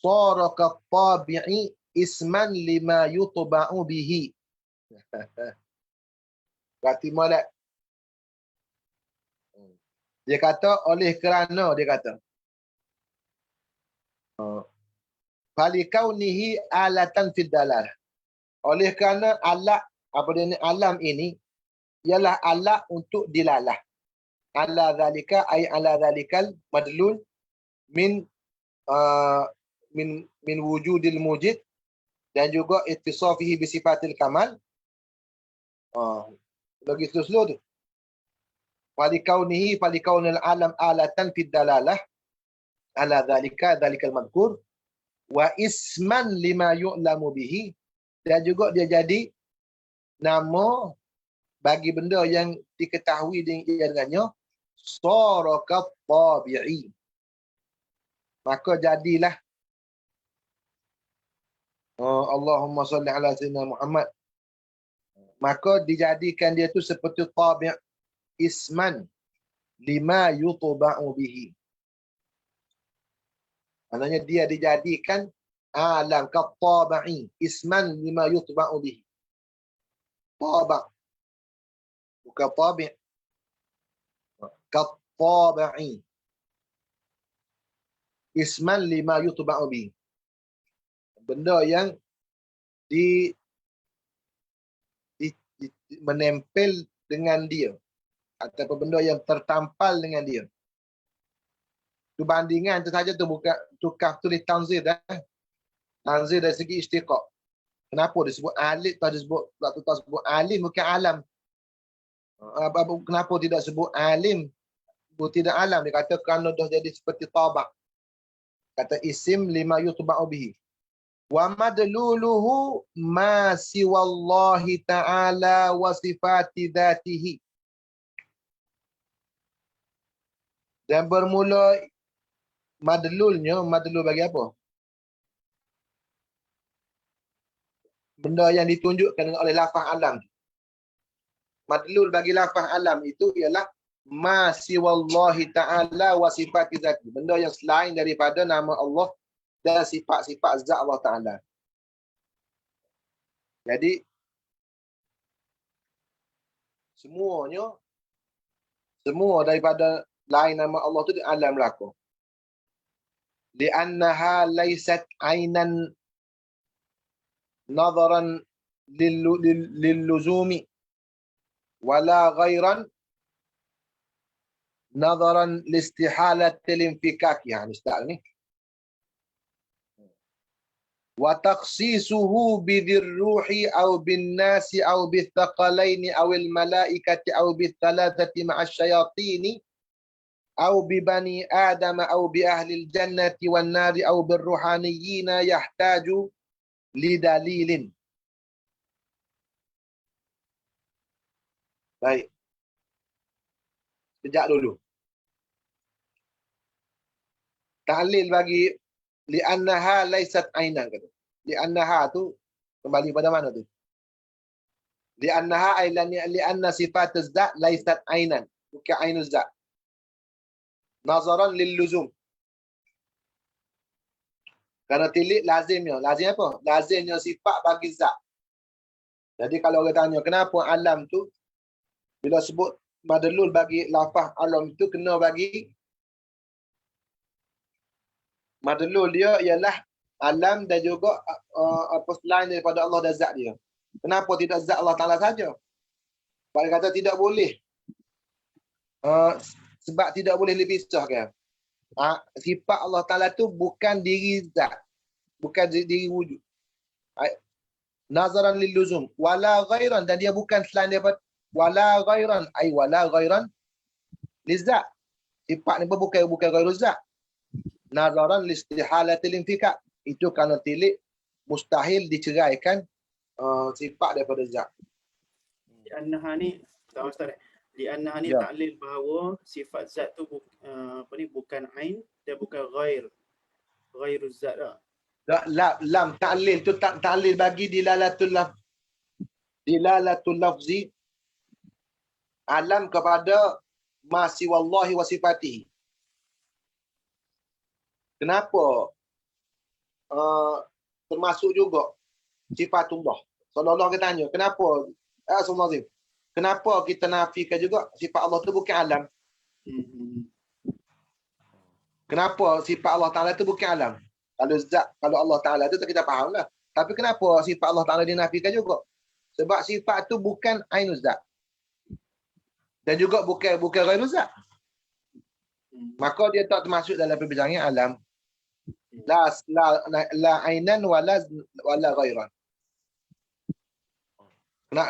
sara katabi'i isman lima yutba'u bihi. Berarti molek. Dia kata oleh kerana, dia kata fali kaunihi alatan fid dalal. Oleh kerana alat apa dia ni, alam ini ialah alat untuk dilalah. Ala zalika ay ala zalikal madlul min min wujudil mujid, dan juga ittisafihi bi sifatil kamal. Lagi slow tu. Fali kaunil alam alatan fid dalalah ala zalika zalikal madhkur wa isman lima yu'lamu bihi, dan juga dia jadi nama bagi benda yang diketahui dengannya, sarakat tabi'i, maka jadilah Allahumma salli ala sayyidina Muhammad, maka dijadikan dia tu seperti tabi' isman lima yutba'u bihi. Maknanya dia dijadikan alam katabi'i isman lima yutba'u bihi. Taba' bukan tabi', katabi'i isman lima yutba'u bihi. Benda yang menempel dengan dia, ataupun benda yang tertampal dengan dia. Tu bandingan tu saja tu, bukan tukar tulis tanzil dah. Tanzil dari segi istiqaq. Kenapa disebut alif, tak disebut, waktu tak sebut alim bukan alam. Kenapa tidak sebut alim, tidak alam? Dia kata kerana dah jadi seperti tabak. Kata isim lima yutba'u bihi. Wa madluluhu ma siwallahi ta'ala wa sifati dhatihi. Dan bermula madlulnya, madlul bagi apa? Benda yang ditunjukkan oleh lafaz alam. Madlul bagi lafaz alam itu ialah ma siwallahi ta'ala wa sifati dhatihi. Benda yang selain daripada nama Allah dan sifat-sifat zat Allah Ta'ala. Jadi, semua daripada lain nama Allah tu di alam belaka. Li'annaha laysat ainan nazaran lilluzumi wala ghairan nazaran listihalatil infikak. Ya, ni start ni. Wa takhsisuhu bidhirruhi aw bin nasi aw bithaqalaini aw al malaikati aw bithalathati ma'asy syayatini aw bi bani adam aw bi ahli al jannati wan nari aw bir ruhaniyina yahtaju li dalilin. Baik. Sejak dulu. Tahlil bagi li'annaha laysat ainan kata. Li'annaha tu kembali pada mana tu? Li'annaha ay li'anna sifat az-zat laysat ainan, bukan ainuz zat. Nazaran lil luzum. Karena tilik lazimnya. Lazim apa? Lazimnya sifat bagi zat. Jadi kalau orang tanya kenapa alam tu bila sebut madlul bagi lafaz alam tu kena bagi madlul dia ialah alam dan juga apa selain daripada Allah dan zat dia. Kenapa tidak zat Allah Ta'ala saja? Sebab dia kata tidak boleh. Sebab tidak boleh dipisahkan. Sifat Allah Ta'ala tu bukan diri zat. Bukan diri wujud. Nazaran lil luzum. Wala ghairan. Dan dia bukan selain daripada wala ghairan. Wala ghairan lizat. Sifat ni bukan ghairu zat. Nazaran listihalatil infikak. Itu kerana tilik mustahil diceraikan sifat daripada zat. Li'annaha ni, tak Ustaz. Li'annaha ni Ya. taklil bahawa sifat zat tu bukan ain dan bukan ghairuz zat lah. Lam ta'lil tu ta'lil bagi dilalatul lafzi alam kepada ma siwallahi wa sifatihi. Kenapa termasuk juga sifatullah. Sallallahu kita tanya, kenapa Rasulullah, kenapa kita nafikan juga sifat Allah tu bukan alam? Kenapa sifat Allah Ta'ala tu bukan alam? Kalau Allah Ta'ala tu kita faham lah. Tapi kenapa sifat Allah Ta'ala dinafikan juga? Sebab sifat tu bukan ainuz zat. Dan juga bukan ghairu zat. Maka dia tak termasuk dalam perbincangan alam. La ainan wala ghairan.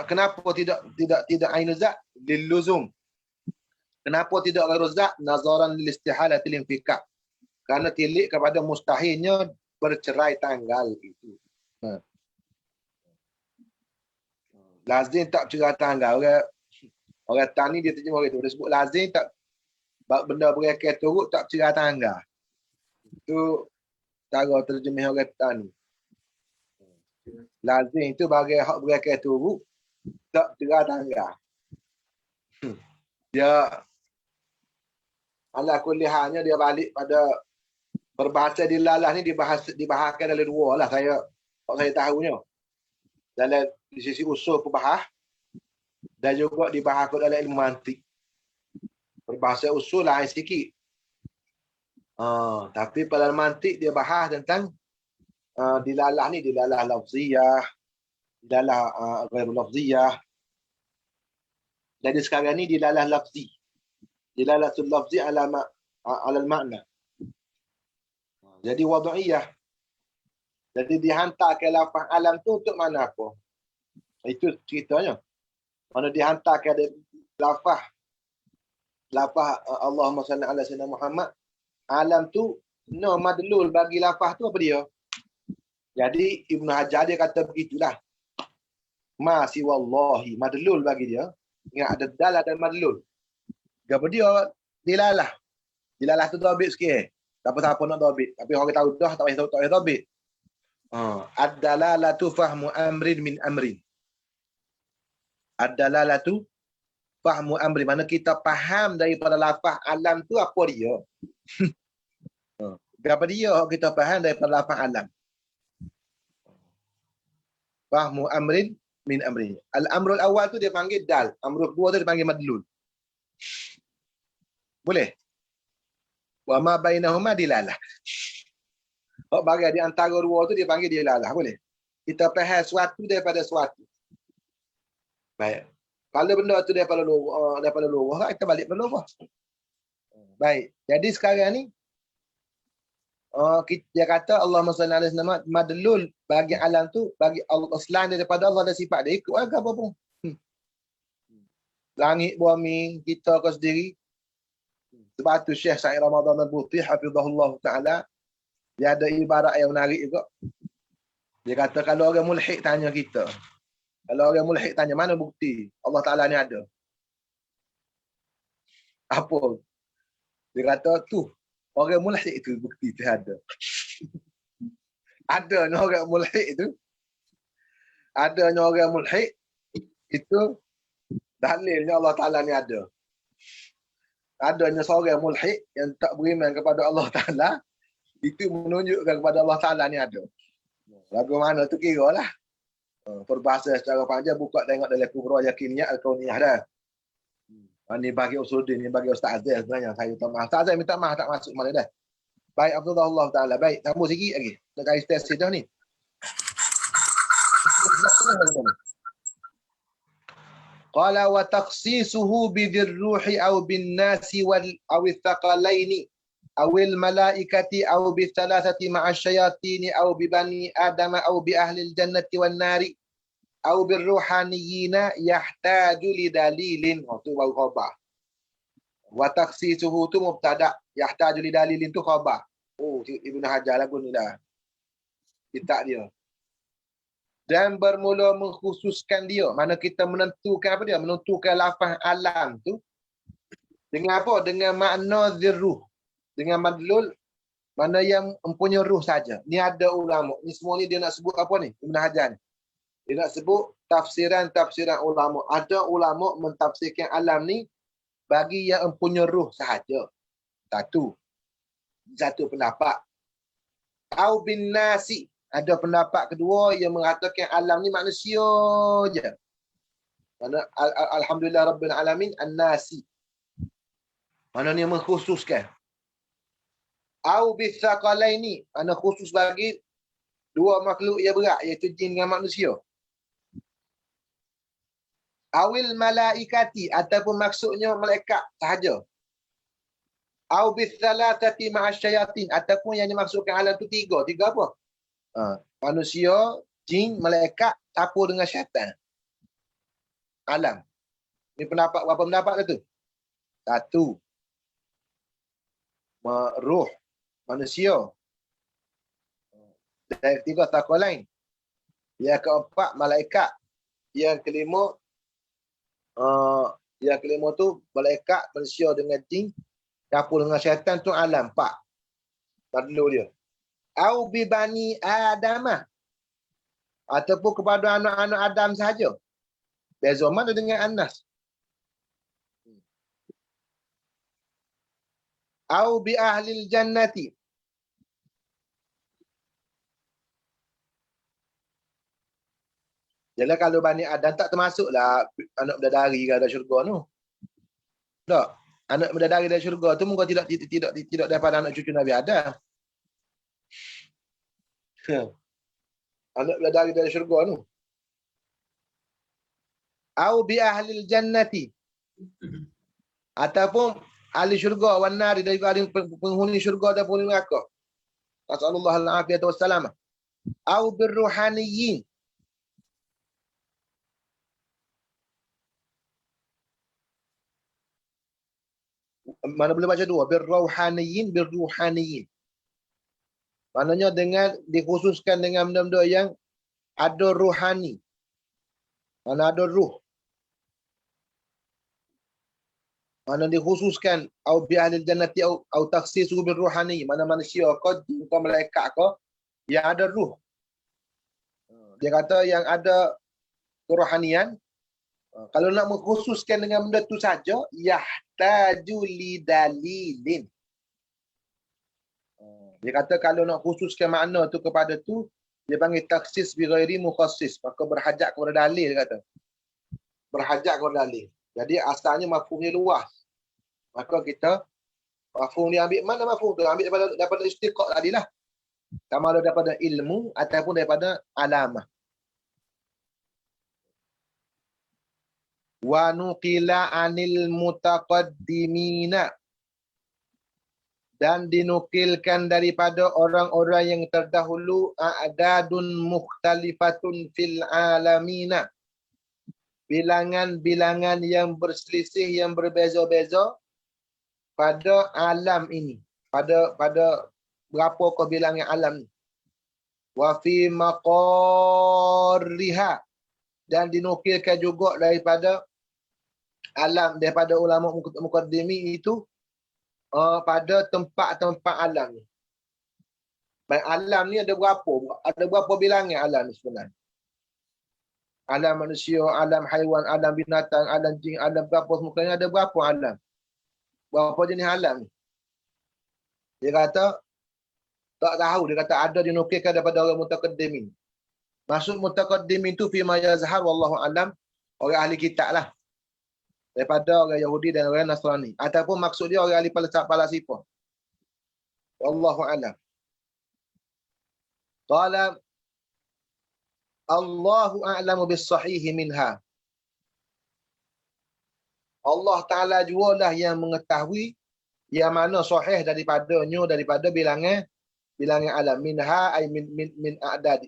Kenapa tidak ainuz zat? Lil luzum. Kenapa tidak ghairu zat? Nazaran lil istihalatil infikak. Kerana tilik kepada mustahilnya bercerai tanggal itu. Lazim tak bercerai tanggal. Orang tani dia terjemah itu. Dia sebut lazim tak benda berakhir turut tak bercerai tanggal. Itu cara terjemah orang tani. Lazim itu bagi hak berakhir turut tak bercerai tanggal. Dia ala kulli halnya dia balik pada berbahasa dilalah ni dibahaskan dalam dua lah saya tahunya. Dalam di sisi usul pembahas dan juga dibahaskan dalam ilmu mantik. Berbahasa usul lain sikit. Tapi pada mantik dia bahas tentang dilalah ni, dilalah lafziyah, dilalah ghairu lafziyah. Jadi sekarang ni dilalah lafzi. Dilalatul lafzi ala al-makna. Jadi wad'iyah. Jadi dihantar ke lafaz alam tu untuk mana apa? Itu ceritanya. Mana dihantar ke lafaz Allahumma salli ala sayyidina Muhammad, alam tu no madlul bagi lafaz tu apa dia? Jadi Ibnu Hajar dia kata begitulah. Ma siwallahi madlul bagi dia. Ingat ada dalah dan madlul. Apa dia dilalah. Dilalah tu dhabit sikit. Tak apa-apa nak dhabit. Tapi orang tahu dah tak payah tahu dhabit. Ad-dalalatu fahmu amrin min amrin. Ad-dalalatu fahmu amrin. Mana kita faham daripada lafaz alam tu apa dia. Apa dia kita faham daripada lafaz alam. Fahmu amrin min amrin. Al-amrul awal tu dia panggil dal. Amrul kedua tu dia panggil madlul. Boleh? Wa ma bainahuma dilalah. Hak bagi di antara dua tu dia panggil dilalah, boleh? Kita faham sesuatu daripada sesuatu. Baik. Kalau benda tu daripada luar, kita balik pada luar. Baik. Jadi sekarang ni dia kata Allahumma salli alaihi wasallam madlul bagi alam tu, bagi Allah selain daripada Allah ada sifat dia ikut agak apa pun. Langit bumi kita ke sendiri. Sebab tu Syekh Sa'id Ramadan Al-Buti hafizahullah taala dia ada ibarat yang menarik juga. Dia kata kalau orang mulhid tanya kita, kalau orang mulhid tanya mana bukti Allah Taala ni ada? Apa? Dia kata tu orang mulhid itu bukti tu ada. Adanya orang mulhid itu. Adanya orang mulhid itu dalilnya Allah Taala ni ada. Adanya seorang mulhid yang tak beriman kepada Allah Taala itu menunjukkan kepada Allah Taala ni ada. Lagu mana tu kira lah. Perbahasa secara panjang buka tengok dalam kubra yakiniyah al-kauniyah dah. Ni bagi Usuluddin, ni bagi Ustaz Azhar sebenarnya. Saya minta maaf. Ustaz Azhar minta maaf tak masuk mana dah. Baik, Abdullah Allah Ta'ala. Baik, tambah sikit lagi. Nak garis test dah ni. Qala wa taqsisuhu bidirruhi aw bin nasi wal aw thaqalaini aw al malaikati aw bi thalathati ma'a syayatini aw bi bani adama aw bi ahli al jannati wan nari aw bir ruhaniyina yahtaju li dalilin. Tu baru khabar. Wa taqsisuhu tu mubtada, yahtaju li dalilin tu khabar. Oh, Ibnu Hajar lagu ni dah. Kitab dia. Dan bermula mengkhususkan dia. Mana kita menentukan apa dia? Menentukan lafaz alam tu. Dengan apa? Dengan makna zirruh. Dengan madlul. Mana yang mempunyai ruh saja. Ni ada ulama. Ni semua ni dia nak sebut apa ni? Ibn Hajar ni. Dia nak sebut tafsiran-tafsiran ulama. Ada ulama mentafsirkan alam ni bagi yang mempunyai ruh sahaja. Satu pendapat. Au bin nasi. Ada pendapat kedua yang mengatakan alam ni manusia je. Mana alhamdulillah rabbil alamin an-nasi. Mana ni mengkhususkan. Au bisaqalaini, mana khusus bagi dua makhluk yang berat iaitu jin dengan manusia. Awil malaikati, ataupun maksudnya malaikat sahaja. Au bisalatati ma'asyayatin, ataupun yang dimaksudkan alam tu tiga. Tiga apa? Manusia, jin, malaikat, campur dengan syaitan. Alam. Ini pendapat, berapa pendapat tu? Satu. Ruh. Manusia. Dan tiga takwa lain. Yang keempat, malaikat. Yang kelima tu malaikat, manusia dengan jin, campur dengan syaitan tu alam. Empat. Dulu dia. Au bi bani adamah, ataupun kepada anak-anak Adam sahaja. Beza mana dengan Anas? Au bi ahlil jannati. Jadi kalau Bani Adam tak termasuklah anak bidadari ke dalam syurga tu. Tak. Anak bidadari dalam syurga tu mungkin tidak daripada anak cucu Nabi Adam. Anak bidadari dalam syurga tu. Au bi ahlil jannati. Ataupun ahli syurga wan nari, dari penghuni syurga dan penghuni neraka. Nasallallahu al-afiyata wassalamah. Au bir ruhaniyin. Mana boleh baca dua? Bir ruhaniyin. Maknanya dengan dikhususkan dengan benda-benda yang ada ruhani. Mana ada ruh. Mana dikhususkan au bi ahlil jannati au takhsisu bil ruhani. Mana manusia ke jin ke malaikat ke yang ada ruh. Dia kata yang ada kerohanian. Kalau nak mengkhususkan dengan benda tu saja, yahtaju li dalilin. Dia kata kalau nak khususkan makna tu kepada tu, dia panggil taksis bi ghairi mukhassis. Maka berhajat kepada dalil, dia kata. Berhajat kepada dalil. Jadi asalnya mafhumnya luas. Maka kita mafhum dia ambil mana mafhum tu? Ambil daripada istiqaq tadi lah. Sama ada daripada ilmu ataupun daripada alamah. Wa nuqila anil mutaqaddimina, dan dinukilkan daripada orang-orang yang terdahulu, a'dadun mukhtalifatun fil alamina, bilangan-bilangan yang berselisih, yang berbeza-beza pada alam ini, pada berapa bilangan alam ni. Wa fi maqarriha, dan dinukilkan juga daripada alam, daripada ulama muqaddimi itu, pada tempat-tempat alam ni. Baik, alam ni ada berapa? Ada berapa bilangan alam ni sebenarnya? Alam manusia, alam haiwan, alam binatang, alam jin, alam berapa semuanya, ada berapa alam? Berapa jenis alam ni? Dia kata, tak tahu. Dia kata ada dinukilkan daripada orang mutaqaddimin. Maksud mutaqaddimin tu fima yazhar wallahu alam, orang ahli kitab lah. Daripada orang Yahudi dan orang Nasrani. Ataupun maksud dia orang ahli falsafah. Wallahu alam. Qala Allahu a'lamu bis-sahihi minha. Allah Ta'ala jualah yang mengetahui yang mana sahih daripada bilangan alam. Minha ay min a'dad.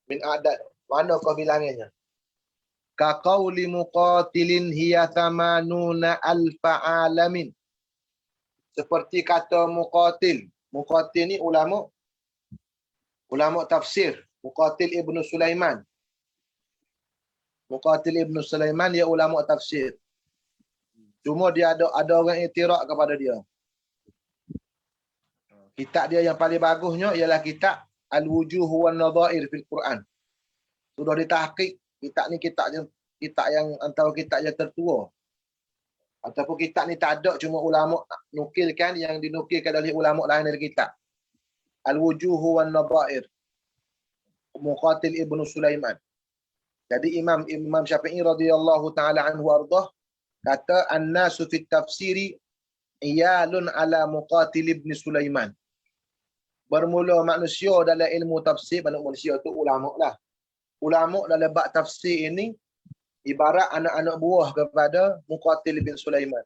Min a'dad. Manakah bilangannya? Ka qauli muqatilin hiya thamanuna alfa alamin. Seperti kata Muqatil. Muqatil ni ulama tafsir. Muqatil Ibnu Sulaiman. Muqatil Ibnu Sulaiman dia ulama tafsir. Cuma dia ada orang i'tiraf kepada dia. Kitab dia yang paling bagusnya ialah kitab Al-Wujuh wan Nadhair fil Quran. Sudah ditahqiq. Kitab ni kitab yang antara kitab yang tertua. Ataupun kitab ni tak ada, cuma ulama nukilkan, yang dinukilkan oleh ulama lain dari kitab. Al-Wujuh wan Nadhair. Muqatil Ibnu Sulaiman. Jadi Imam Syafi'i radhiyallahu taala anhu ardah kata an-nasu fit tafsiri iyalun ala Muqatil Ibnu Sulaiman. Bermula manusia dalam ilmu tafsir, manusia tu ulama lah. Ulama dalam bab tafsir ini ibarat anak-anak buah kepada Muqatil bin Sulaiman.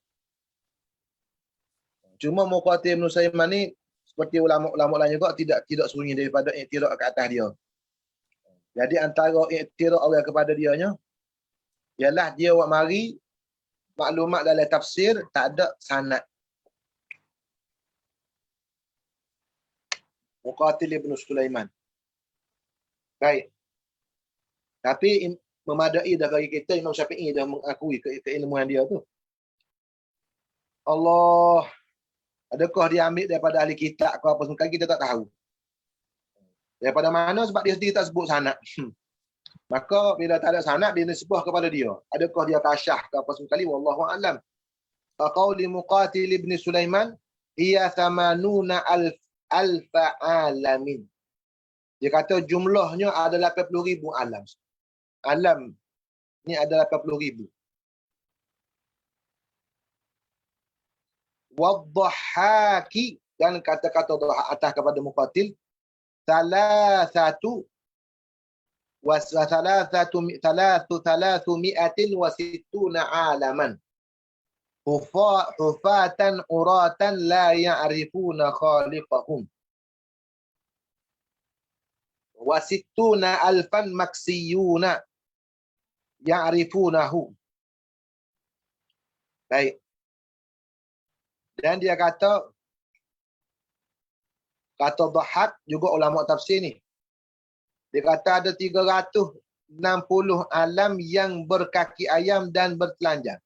Cuma Muqatil bin Sulaiman ni seperti ulama-ulama lain juga tidak sunyi daripada i'tiraf ke atas dia. Jadi antara i'tiraf orang kepada dianya ialah dia buat mari maklumat dalam tafsir tak ada sanad. Muqatil bin Sulaiman. Baik. Tapi memadai dah bagi kita, Imam Syafi'i dah mengakui keilmuan dia tu. Allah, adakah dia ambil daripada ahli kitab ke apa semua, kita tak tahu. Daripada mana, sebab dia sendiri tak sebut sanad. Maka bila tak ada sanad, dia nisbah kepada dia. Adakah dia tasyah ke apa semua kali, wallahu a'lam. Qauli Muqatil ibn Sulaiman hiya thamanuna alfa alamin. Dia kata jumlahnya adalah 80,000 alam. Alam ni adalah 80,000. Wadhahaki, dan kata-kata dhahak atas kepada Muqatil thalathatu mi'atin wa sittuna alaman hufatan uratan la ya'rifuna khaliqahum wa sittuna alfan maksiyuna ya'rifunahu. Baik. Dan dia kata dhahak juga ulama tafsir ni. Dia kata ada 360 alam yang berkaki ayam dan bertelanjang.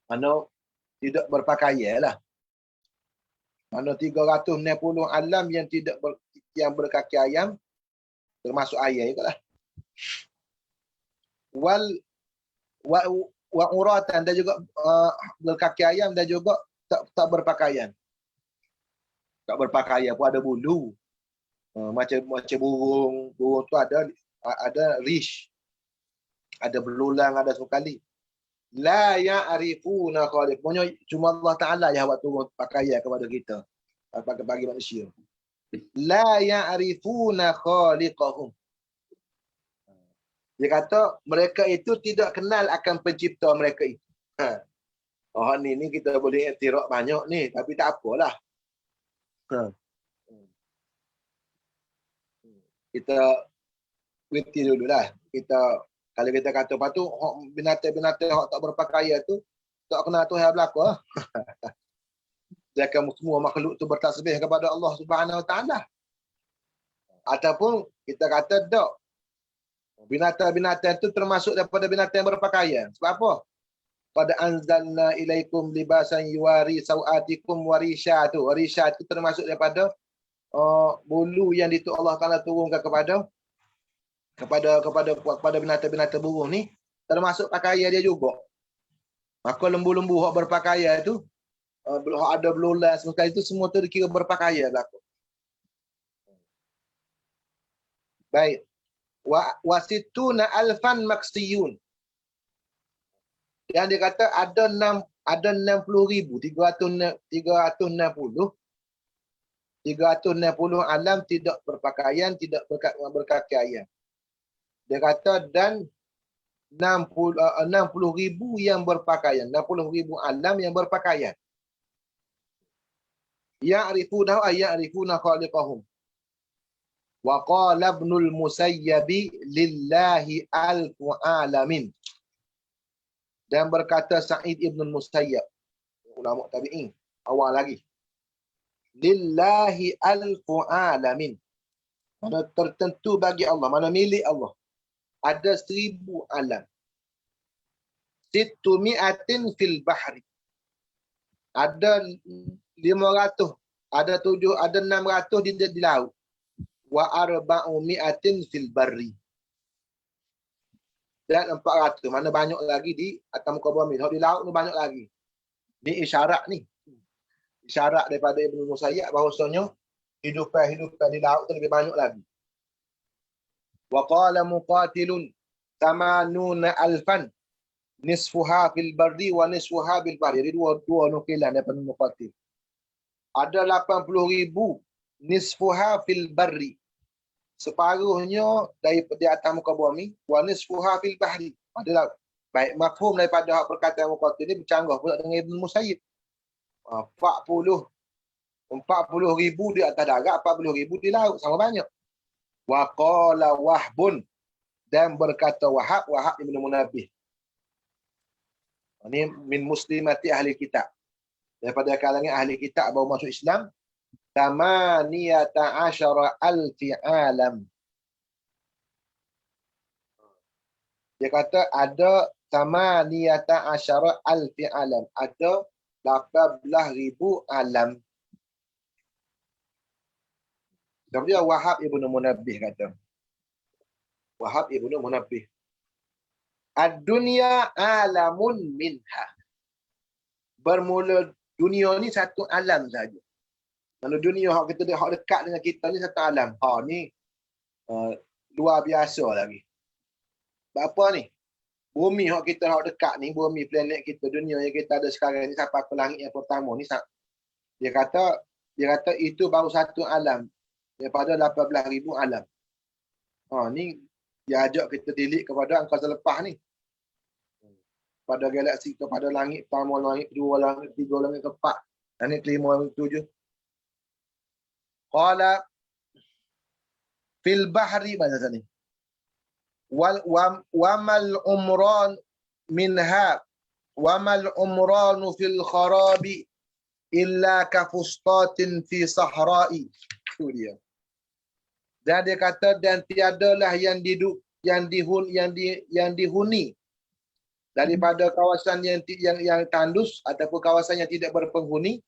Mana tidak berpakaian lah. Mana 360 alam yang yang berkaki ayam, termasuk ayam juga lah. Wa uratan, dan juga berkaki ayam dan juga tak berpakaian. Tak berpakaian pun ada bulu. Macam burung tu ada rish. Ada belulang, ada sekali. La ya'rifuna khaliq. Cuma Allah Ta'ala yang buat turun pakaian kepada kita. Bagi manusia. La ya'rifuna khaliqahum. Dia kata mereka itu tidak kenal akan pencipta mereka itu. Oh ni kita boleh iktiraf banyak ni, tapi tak apalah. Kita berhenti dululah. Kalau kita kata lepas tu binatang-binatang yang tak berpakaian tu tak kenal Tuhan belaka. Jangan semua makhluk tu bertasbih kepada Allah Subhanahu Wa Taala. Ataupun kita kata tak. Binatang-binatang itu termasuk daripada binatang yang berpakaian. Sebab apa? Qad anzalna ilaikum libasan yuwari sawatikum warisha tu. Warisha itu termasuk daripada bulu yang Allah Taala turunkan kepada binatang-binatang burung ni, termasuk pakaian dia juga. Maka lembu-lembu yang berpakaian tu, ada belulas semua itu semua tu dikira berpakaian belaka. Baik. Wasituna alfan maksiyun. Yang dia kata ada 60,000, 360 alam tidak berpakaian, tidak berkakaian. Dia kata dan 60,000 yang berpakaian, 60,000 alam yang berpakaian. Ya'rifuna ya'rifuna khaliqahum. Wa qala Ibnul Musayyib lillahi alfu alamin. Dan berkata Sa'id Ibn Musayyib, ulama tabi'in, awal lagi. Lillahi alfu alamin. Mana tertentu bagi Allah, mana milik Allah. Ada 1000 alam. 600 fil bahri. Ada 500, ada 600 di laut. Wa 400 fil barri. Dan 400, mana banyak lagi di atas muka bumi. Kalau di laut ni banyak lagi. Ni isyarat ni. Isyarat daripada Ibn Musayyib bahawasanya hidupan di laut tu lebih banyak lagi. Wa qala muqatilun tamanuna alfan nisfuha fil barri wa nisfuha bil bahri. Jadi dua nukilan daripada muqatil. Ada 80,000 nisfuha fil barri. Separuhnya di atas muka bumi, wa nisfuha fil bahri. Adalah baik mafhum daripada perkataan muqatil ni bercanggah pula dengan Ibn Musayyib. 40,000 di atas darat, 40,000 di laut, sama banyak. Wa qala Wahbun, dan berkata Wahab Ibn Munabbih. Ini min muslimati ahli kitab. Daripada kalangan ahli kitab baru masuk Islam, 18,000 alam. Dia kata ada 18,000 alam. Ada 18,000 alam. Kemudian Wahab Ibn Munabbih kata. Wahab Ibn Munabbih. Ad-dunya alamun minha. Bermula dunia ni satu alam saja. Kalau dunia hak kita hak dekat dengan kita ni satu alam. Ni luar biasa lagi. Apa ni? Bumi hak kita hak dekat ni, bumi planet kita, dunia yang kita ada sekarang ni sampai ke langit yang pertama ni, dia kata itu baru satu alam daripada 18,000 alam. Ni dia ajak kita tilik kepada angkasa lepas ni. Pada galaksi, kepada langit pertama, langit kedua, langit ketiga, langit keempat, langit kelima, langit ketujuh. Qala fil bahri, bahasa ni. Wamal umran minha wamal umranu fil kharabi illa kafustatin fi sahra'i. Itu dia. Dan dia kata dan tiadalah yang dihuni daripada kawasan yang tandus ataupun kawasan yang tidak berpenghuni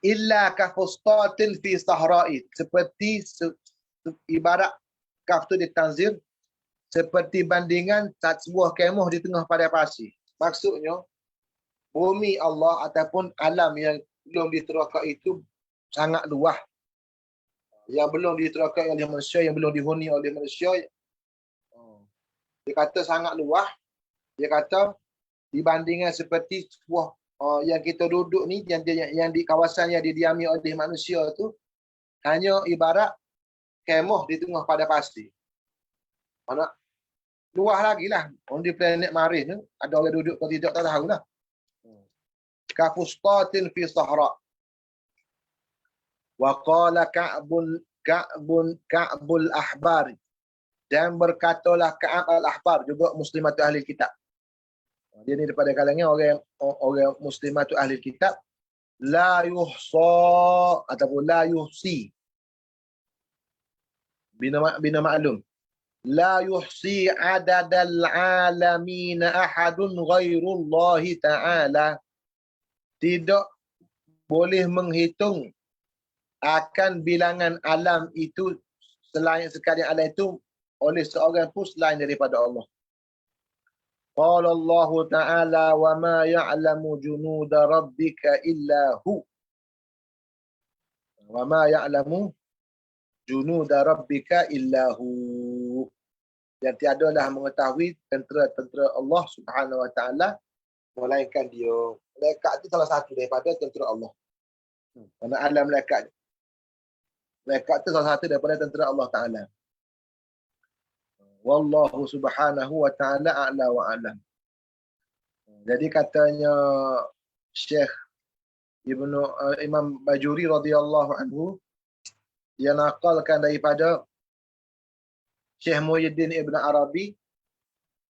illa kafustatin fi sahra'i, seperti ibarat kaf tu ditanzir seperti bandingan sebuah kemah di tengah padang pasir. Maksudnya bumi Allah ataupun alam yang belum diterokai itu sangat luas. Yang belum diterokai oleh manusia, yang belum dihuni oleh manusia. Dia kata sangat luas. Dia kata dibandingkan seperti sebuah yang kita duduk ni, yang di kawasan yang didiami oleh manusia tu hanya ibarat kemah di tengah padang pasir. Mana luah lagi lah. On di planet Maris tu, ada orang duduk atau tidak tak tahu lah. Kafustatin fi sahra. Wa qala Ka'bul Ahbar. Dan berkatalah Ka'ab al-Ahbar, juga muslimatu ahli kitab. Dia ni daripada kalangan orang muslimatu ahli kitab. La yuhsa ataupun la yuhsi. Bina maklum. La yuhsi adadal alamin ahadun ghairullahi ta'ala. Tidak boleh menghitung akan bilangan alam itu selain sekalian alam itu oleh seorang pun selain daripada Allah. Qala Allah Ta'ala wa ma ya'lamu junuda rabbika illa hu. Wa ma ya'lamu junuda rabbika illa hu. Yang tiadalah mengetahui tentera-tentera Allah Subhanahu wa Ta'ala melainkan dia. Malaikat itu salah satu daripada tentera Allah. Kerana alam malaikat. Malaikat itu salah satu daripada tentera Allah Ta'ala. Wallahu subhanahu wa ta'ala a'la wa a'lam. Jadi katanya Syekh Imam Bajuri radhiyallahu anhu, dia nakalkan daripada Syekh Muhyiddin Ibn Arabi,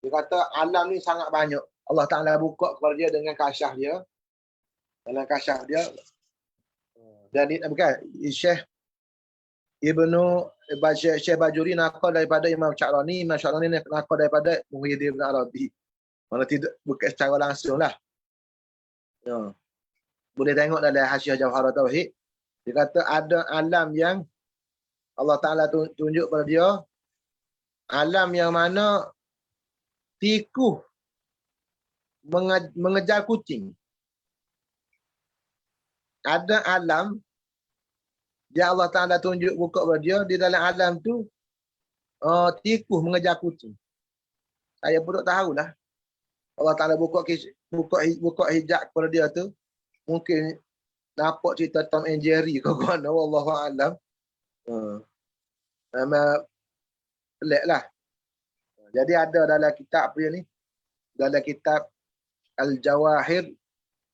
dia kata alam ni sangat banyak. Allah Ta'ala buka kepada dia dengan kasyaf dia. Dalam kasyaf dia. Dan bukan Syekh Syekh Bajuri nakal daripada Imam Sya'rani. Imam Sya'rani nakal daripada Muhyiddin Ibn Arabi. Mana tidak bukan secara langsung lah. Ya. Boleh tengok dalam Hasyiah Jawharah Tauhid. Dia kata ada alam yang Allah Ta'ala tunjuk pada dia. Alam yang mana tikus mengejar kucing. Ada alam yang Allah Ta'ala tunjuk buka pada dia, di dalam alam tu tikus mengejar kucing. Saya pun tak tahulah. Allah Ta'ala buka hijab kepada dia tu, mungkin nampak cerita Tom and Jerry ke mana, wallahu a'lam. Pelik lah. Jadi ada dalam kitab apa ni? Dalam kitab Al-Jawahir,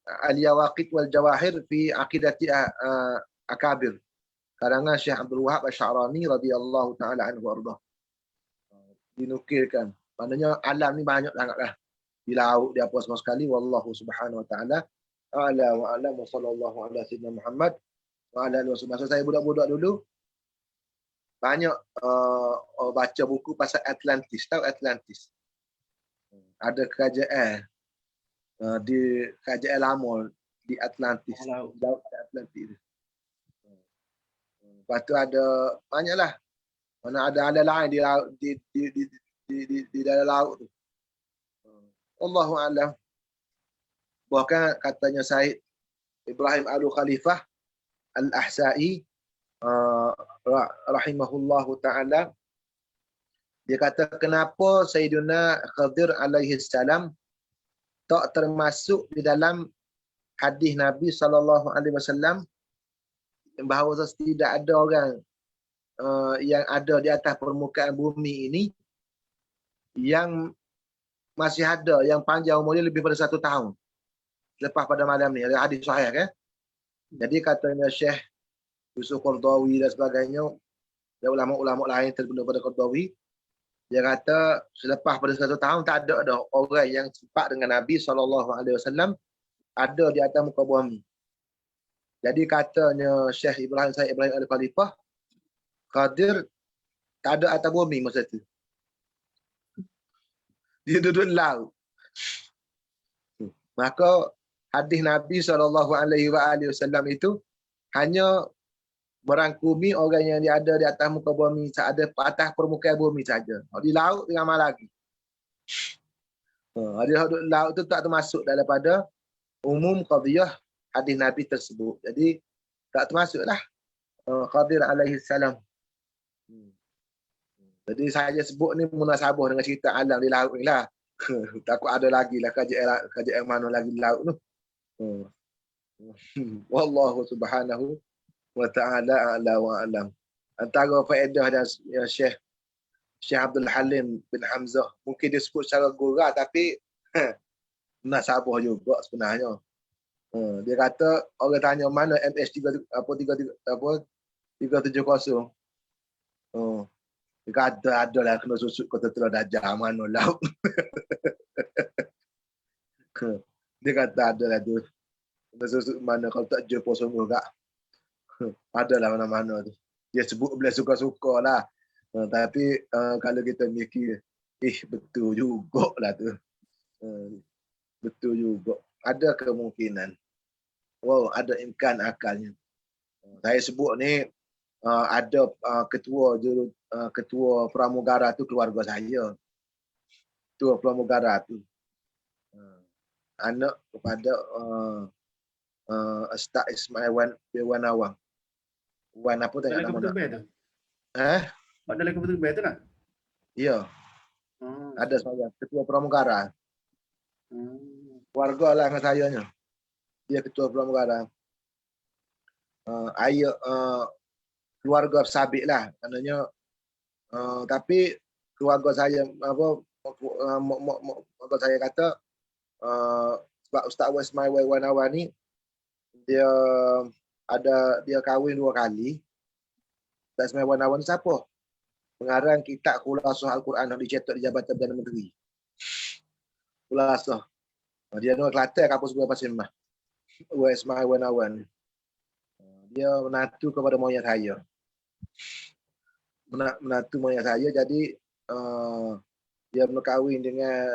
Al-Yawaqit wal-Jawahir fi Aqidati Akabir. Karangan Syekh Abdul Wahab Asy-Sya'rani radhiyallahu ta'ala anhu warḍah. Dinukilkan. Maknanya alam ni banyak sangatlah. Di laut, di apa semua sekali. Wallahu subhanahu wa ta'ala. A'la wa a'lam wa sallallahu ala sayyidina Muhammad. Wa ala alihi wa sallam. Masa saya budak-budak dulu, banyak baca buku pasal Atlantis. Tahu Atlantis? Ada kerajaan di kerajaan lama di Atlantis. Laut Atlantis. Lepas tu ada banyaklah. Mana ada lain di laut di dalam laut tu. Allahu a'lam. Bahkan katanya Said Ibrahim Al-Khalifah Al-Ahsa'i rahimahullahu ta'ala, dia kata kenapa Sayyiduna Khadir alaihi salam tak termasuk di dalam hadis Nabi sallallahu alaihi wasallam bahawa tidak ada orang yang ada di atas permukaan bumi ini yang masih ada yang panjang umurnya lebih pada 1 tahun lepas pada malam ni. Ada hadis sahih kan. Jadi katanya Syekh Yusuf Qardawi dan sebagainya, dan ulama-ulama lain terbentuk pada Qardawi, dia kata selepas pada 1 tahun tak ada orang yang sempat dengan Nabi SAW ada di atas muka bumi. Jadi katanya Syekh Said Ibrahim Al-Khalifah, Khadir tak ada atas bumi masa tu. Dia duduk laut. Maka hadis Nabi SAW itu hanya merangkumi orang yang ada di atas muka bumi, ada atas permukaan bumi saja. Di laut dengan mana lagi? Di laut itu tak termasuk daripada umum qadiyah hadis Nabi tersebut. Jadi tak termasuklah Khadir alaihi salam. Jadi saya sebut ni munasabah dengan cerita alam di laut ni lah. Takut ada lagi lah kerajaan mana lagi di laut tu. Wallahu subhanahu wa ta'ala a'la wa a'lam. Antara faedah dan Syekh Syekh Abdul Halim bin Hamzah. Mungkin dia sebut secara gurau tapi nasabah juga sebenarnya. Dia kata orang tanya mana MH3 apa 370. Dia kata ada lah kena susut kota Telur Dajjal mana lah. Dia kata ada lah tu. Kena susut mana kalau tak jumpa sungguh kak. Ada lah mana-mana tu. Dia sebut boleh suka-suka lah. Tapi kalau kita mikir, betul juga lah tu. Betul juga. Ada kemungkinan. Wow, ada imkan akalnya. Saya sebut ni ada ketua pramugara tu keluarga saya. Ketua pramugara tu. Anak kepada Ustaz Ismail Wan Awang. Wan apa tak Dalam nama kebetul nak? bel tu. Dalam kebetul bel tu nak? Ya, ada saya ketua pramugara. Keluarga lah dengan saya nya. Dia ketua pramugara. Ayah keluarga sabit lah maknanya. Tapi keluarga saya keluarga saya kata sebab Ustaz Ismail Wan Awang ni dia kahwin 2 kali. Ustaz Ismail Wan Awang ni siapa? Pengarang kitab Khulasah Al-Quran yang dicetak di Jabatan Perdana Menteri. Khulasah. Dia ni Kelantan kampus Buah Pasir Mas. Ismail Wan Awang. Dia menantu kepada moyang saya. Menantu moyang saya, jadi dia berkahwin dengan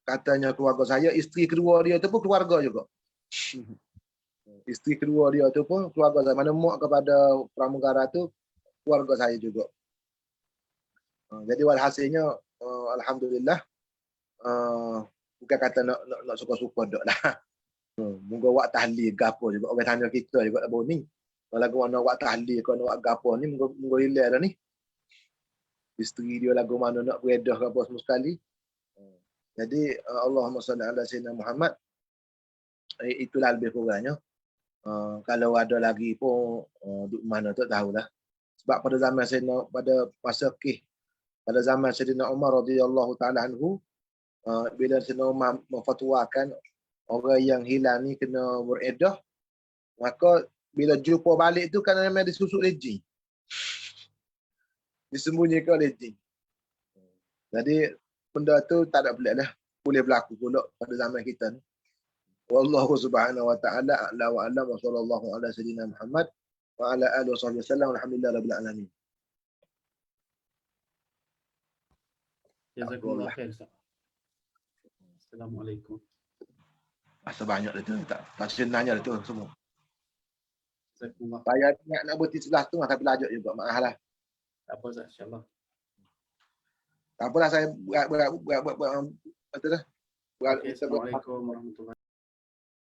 katanya keluarga saya. Isteri kedua dia tu pun keluarga juga. Isteri kedua dia tu pun keluarga saya. Mana mak kepada pramugara tu keluarga saya juga. Jadi walhasilnya alhamdulillah bukan kata nak suka-suka dak lah. Moga awak tahlil gapo juga orang tanya kita juga abang ni. Kalau lagu mana awak tahlil kau nak gapo ni moga hilang dah ni. Isteri dia lagu mana nak beredah ke apa semua sekali. Jadi Allahumma salli ala sayyidina Muhammad. Itulah lebih kurangnya. Kalau ada lagi pun duk mana tak tahulah. Sebab pada zaman Sayyidina pada zaman Sayyidina Umar radhiyallahu taala anhu, bila Sayyidina Umar memfatwakan orang yang hilang ni kena beredah, maka bila jumpa balik tu kan memang disusuk lejing. Disembunyikan lejing. Jadi benda tu tak ada pelik lah. Boleh berlaku pula pada zaman kita ni. Wallahu subhanahu wa ta'ala a'la wa a'lam wa sallallahu ala sayyidina Muhammad wa ala alihi wa sahbihi wasallam alhamdulillah rabbil alamin. Jazakumullah khair Ustaz. Assalamualaikum. Masa banyak dah tu, tak senangnya dah tu semua. Jazakumullah. Saya ingat nak berhenti 11.30 tapi lajak juga, maaf lah. Tak apa Ustaz, insya-Allah. Tak apalah saya buat betul dah. Assalamualaikum warahmatullahi